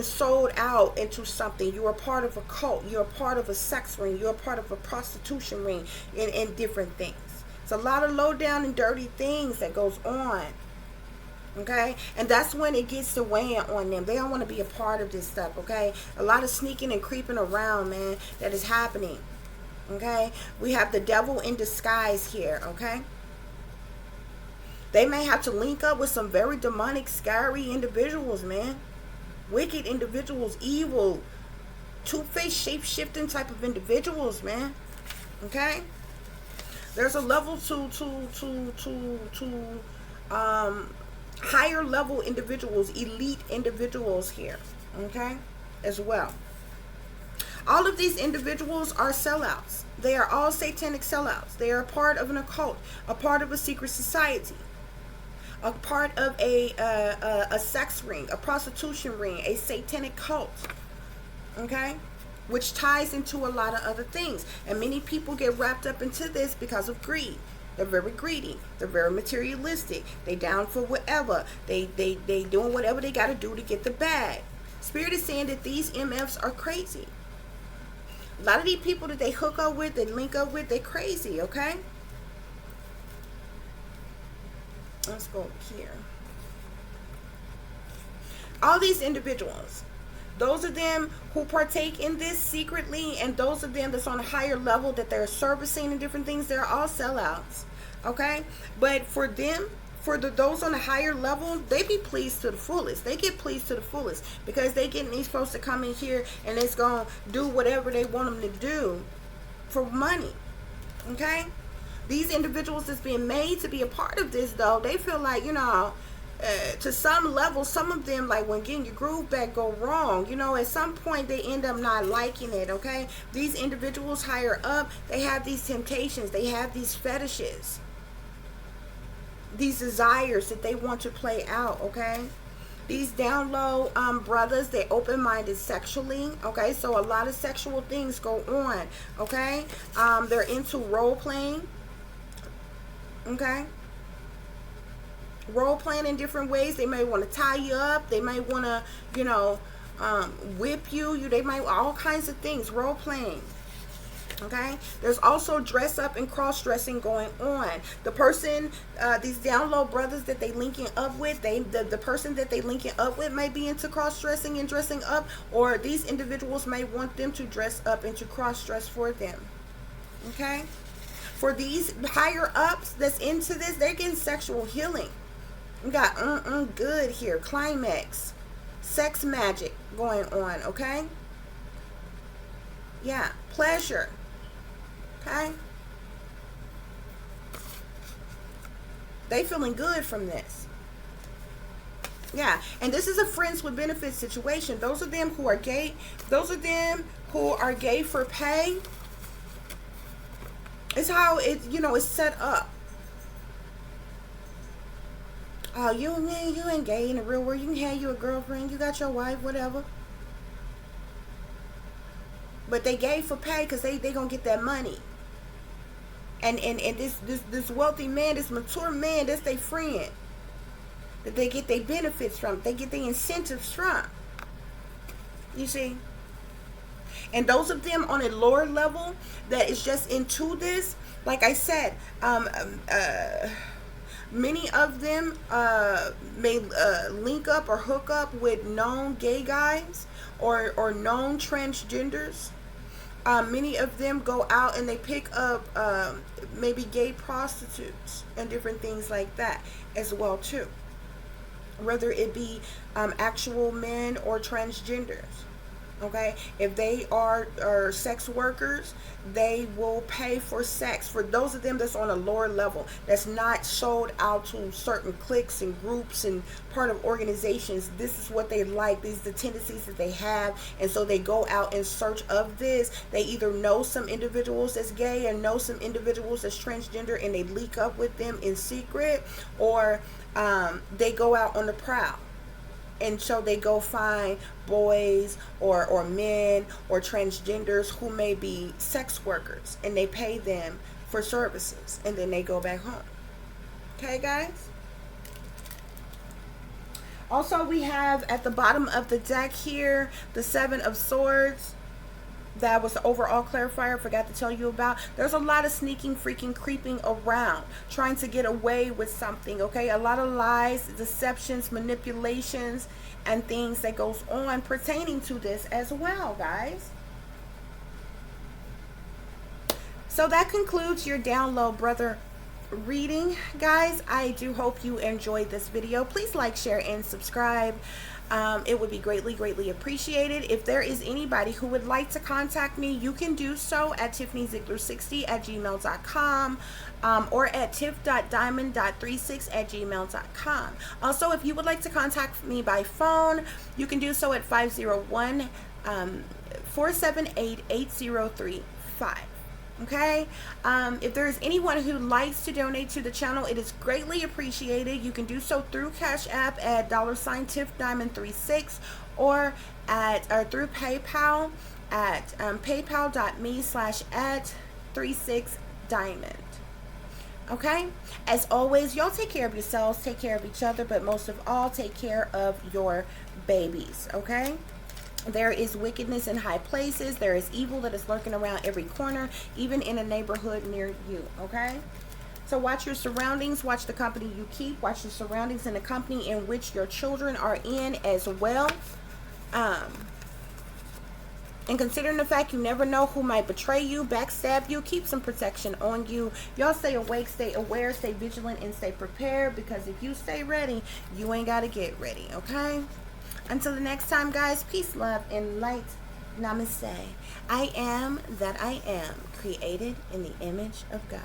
sold out into something, you are part of a cult, you're part of a sex ring, you're part of a prostitution ring, and different things. It's a lot of low down and dirty things that goes on. Okay, and that's when it gets to weighing on them. They don't want to be a part of this stuff. Okay, a lot of sneaking and creeping around, man, that is happening. Okay, we have the devil in disguise here. Okay, they may have to link up with some very demonic, scary individuals, man. Wicked individuals, evil, two-faced, shape-shifting type of individuals, man. Okay, there's a level to higher level individuals, elite individuals here, okay, as well. All of these individuals are sellouts. They are all satanic sellouts. They are a part of an occult, a part of a secret society, a part of a sex ring, a prostitution ring, a satanic cult, okay, which ties into a lot of other things. And many people get wrapped up into this because of greed. They're very greedy. They're very materialistic. They down for whatever. They doing whatever they got to do to get the bag. Spirit is saying that these MFs are crazy. A lot of these people that they hook up with, they link up with, they crazy, okay? Let's go over here. All these individuals, those of them who partake in this secretly, and those of them that's on a higher level that they're servicing and different things, they're all sellouts. Okay, but for them, for those on a higher level, they be pleased to the fullest. They get pleased to the fullest because they getting these folks to come in here and it's gonna do whatever they want them to do for money. Okay, these individuals that's being made to be a part of this, though, they feel like, to some level, some of them, like when getting your groove back go wrong, at some point they end up not liking it. Okay, these individuals higher up, they have these temptations, they have these fetishes, these desires that they want to play out. Okay, these down low brothers, they open-minded sexually. Okay, so a lot of sexual things go on. Okay, they're into role playing. Okay, role playing in different ways. They may want to tie you up, they might want to whip you, they might, all kinds of things, role playing. Okay, there's also dress up and cross dressing going on. The person, these down low brothers that they linking up with, the person that they linking up with may be into cross dressing and dressing up, or these individuals may want them to dress up and to cross dress for them. Okay, for these higher ups that's into this, they're getting sexual healing. We got good here, climax, sex magic going on. Okay, yeah, pleasure. Okay, they feeling good from this. Yeah, and this is a friends with benefits situation. Those of them who are gay, those of them who are gay for pay, it's how it, it's set up. Oh, you ain't gay in the real world. You can have you a girlfriend, you got your wife, whatever. But they gay for pay because they gonna get that money. And this wealthy man, this mature man, that's their friend, that they get their benefits from, they get their incentives from. You see? And those of them on a lower level that is just into this, like I said, many of them may link up or hook up with known gay guys or known transgenders. Many of them go out and they pick up maybe gay prostitutes and different things like that as well too, whether it be actual men or transgenders. Okay, if they are sex workers, they will pay for sex. For those of them that's on a lower level, that's not sold out to certain cliques and groups and part of organizations, this is what they like, these are the tendencies that they have, and so they go out in search of this. They either know some individuals that's gay and know some individuals that's transgender, and they leak up with them in secret, or they go out on the prowl. And so they go find boys or men or transgenders who may be sex workers, and they pay them for services, and then they go back home. Okay, guys? Also, we have at the bottom of the deck here the Seven of Swords. That was the overall clarifier I forgot to tell you about. There's a lot of sneaking, freaking, creeping around, trying to get away with something, okay? A lot of lies, deceptions, manipulations, and things that goes on pertaining to this as well, guys. So that concludes your down low brother reading, guys. I do hope you enjoyed this video. Please like, share, and subscribe. It would be greatly appreciated. If there is anybody who would like to contact me, you can do so at tiffanyziegler60@gmail.com or at tiff.diamond.36@gmail.com. Also, if you would like to contact me by phone, you can do so at 501-478-8035. Okay, if there is anyone who likes to donate to the channel, it is greatly appreciated. You can do so through Cash App at $tiffdiamond36 or through PayPal at paypal.me/@36diamond. Okay, as always, y'all take care of yourselves, take care of each other, but most of all, take care of your babies. Okay, there is wickedness in high places. There is evil that is lurking around every corner, even in a neighborhood near you. Okay, so watch your surroundings, watch the company you keep, watch your surroundings and the company in which your children are in as well. And considering the fact you never know who might betray you, backstab you, keep some protection on you. Y'all stay awake, stay aware, stay vigilant, and stay prepared, because if you stay ready, you ain't got to get ready, okay? Until the next time, guys, peace, love, and light. Namaste. I am that I am, created in the image of God.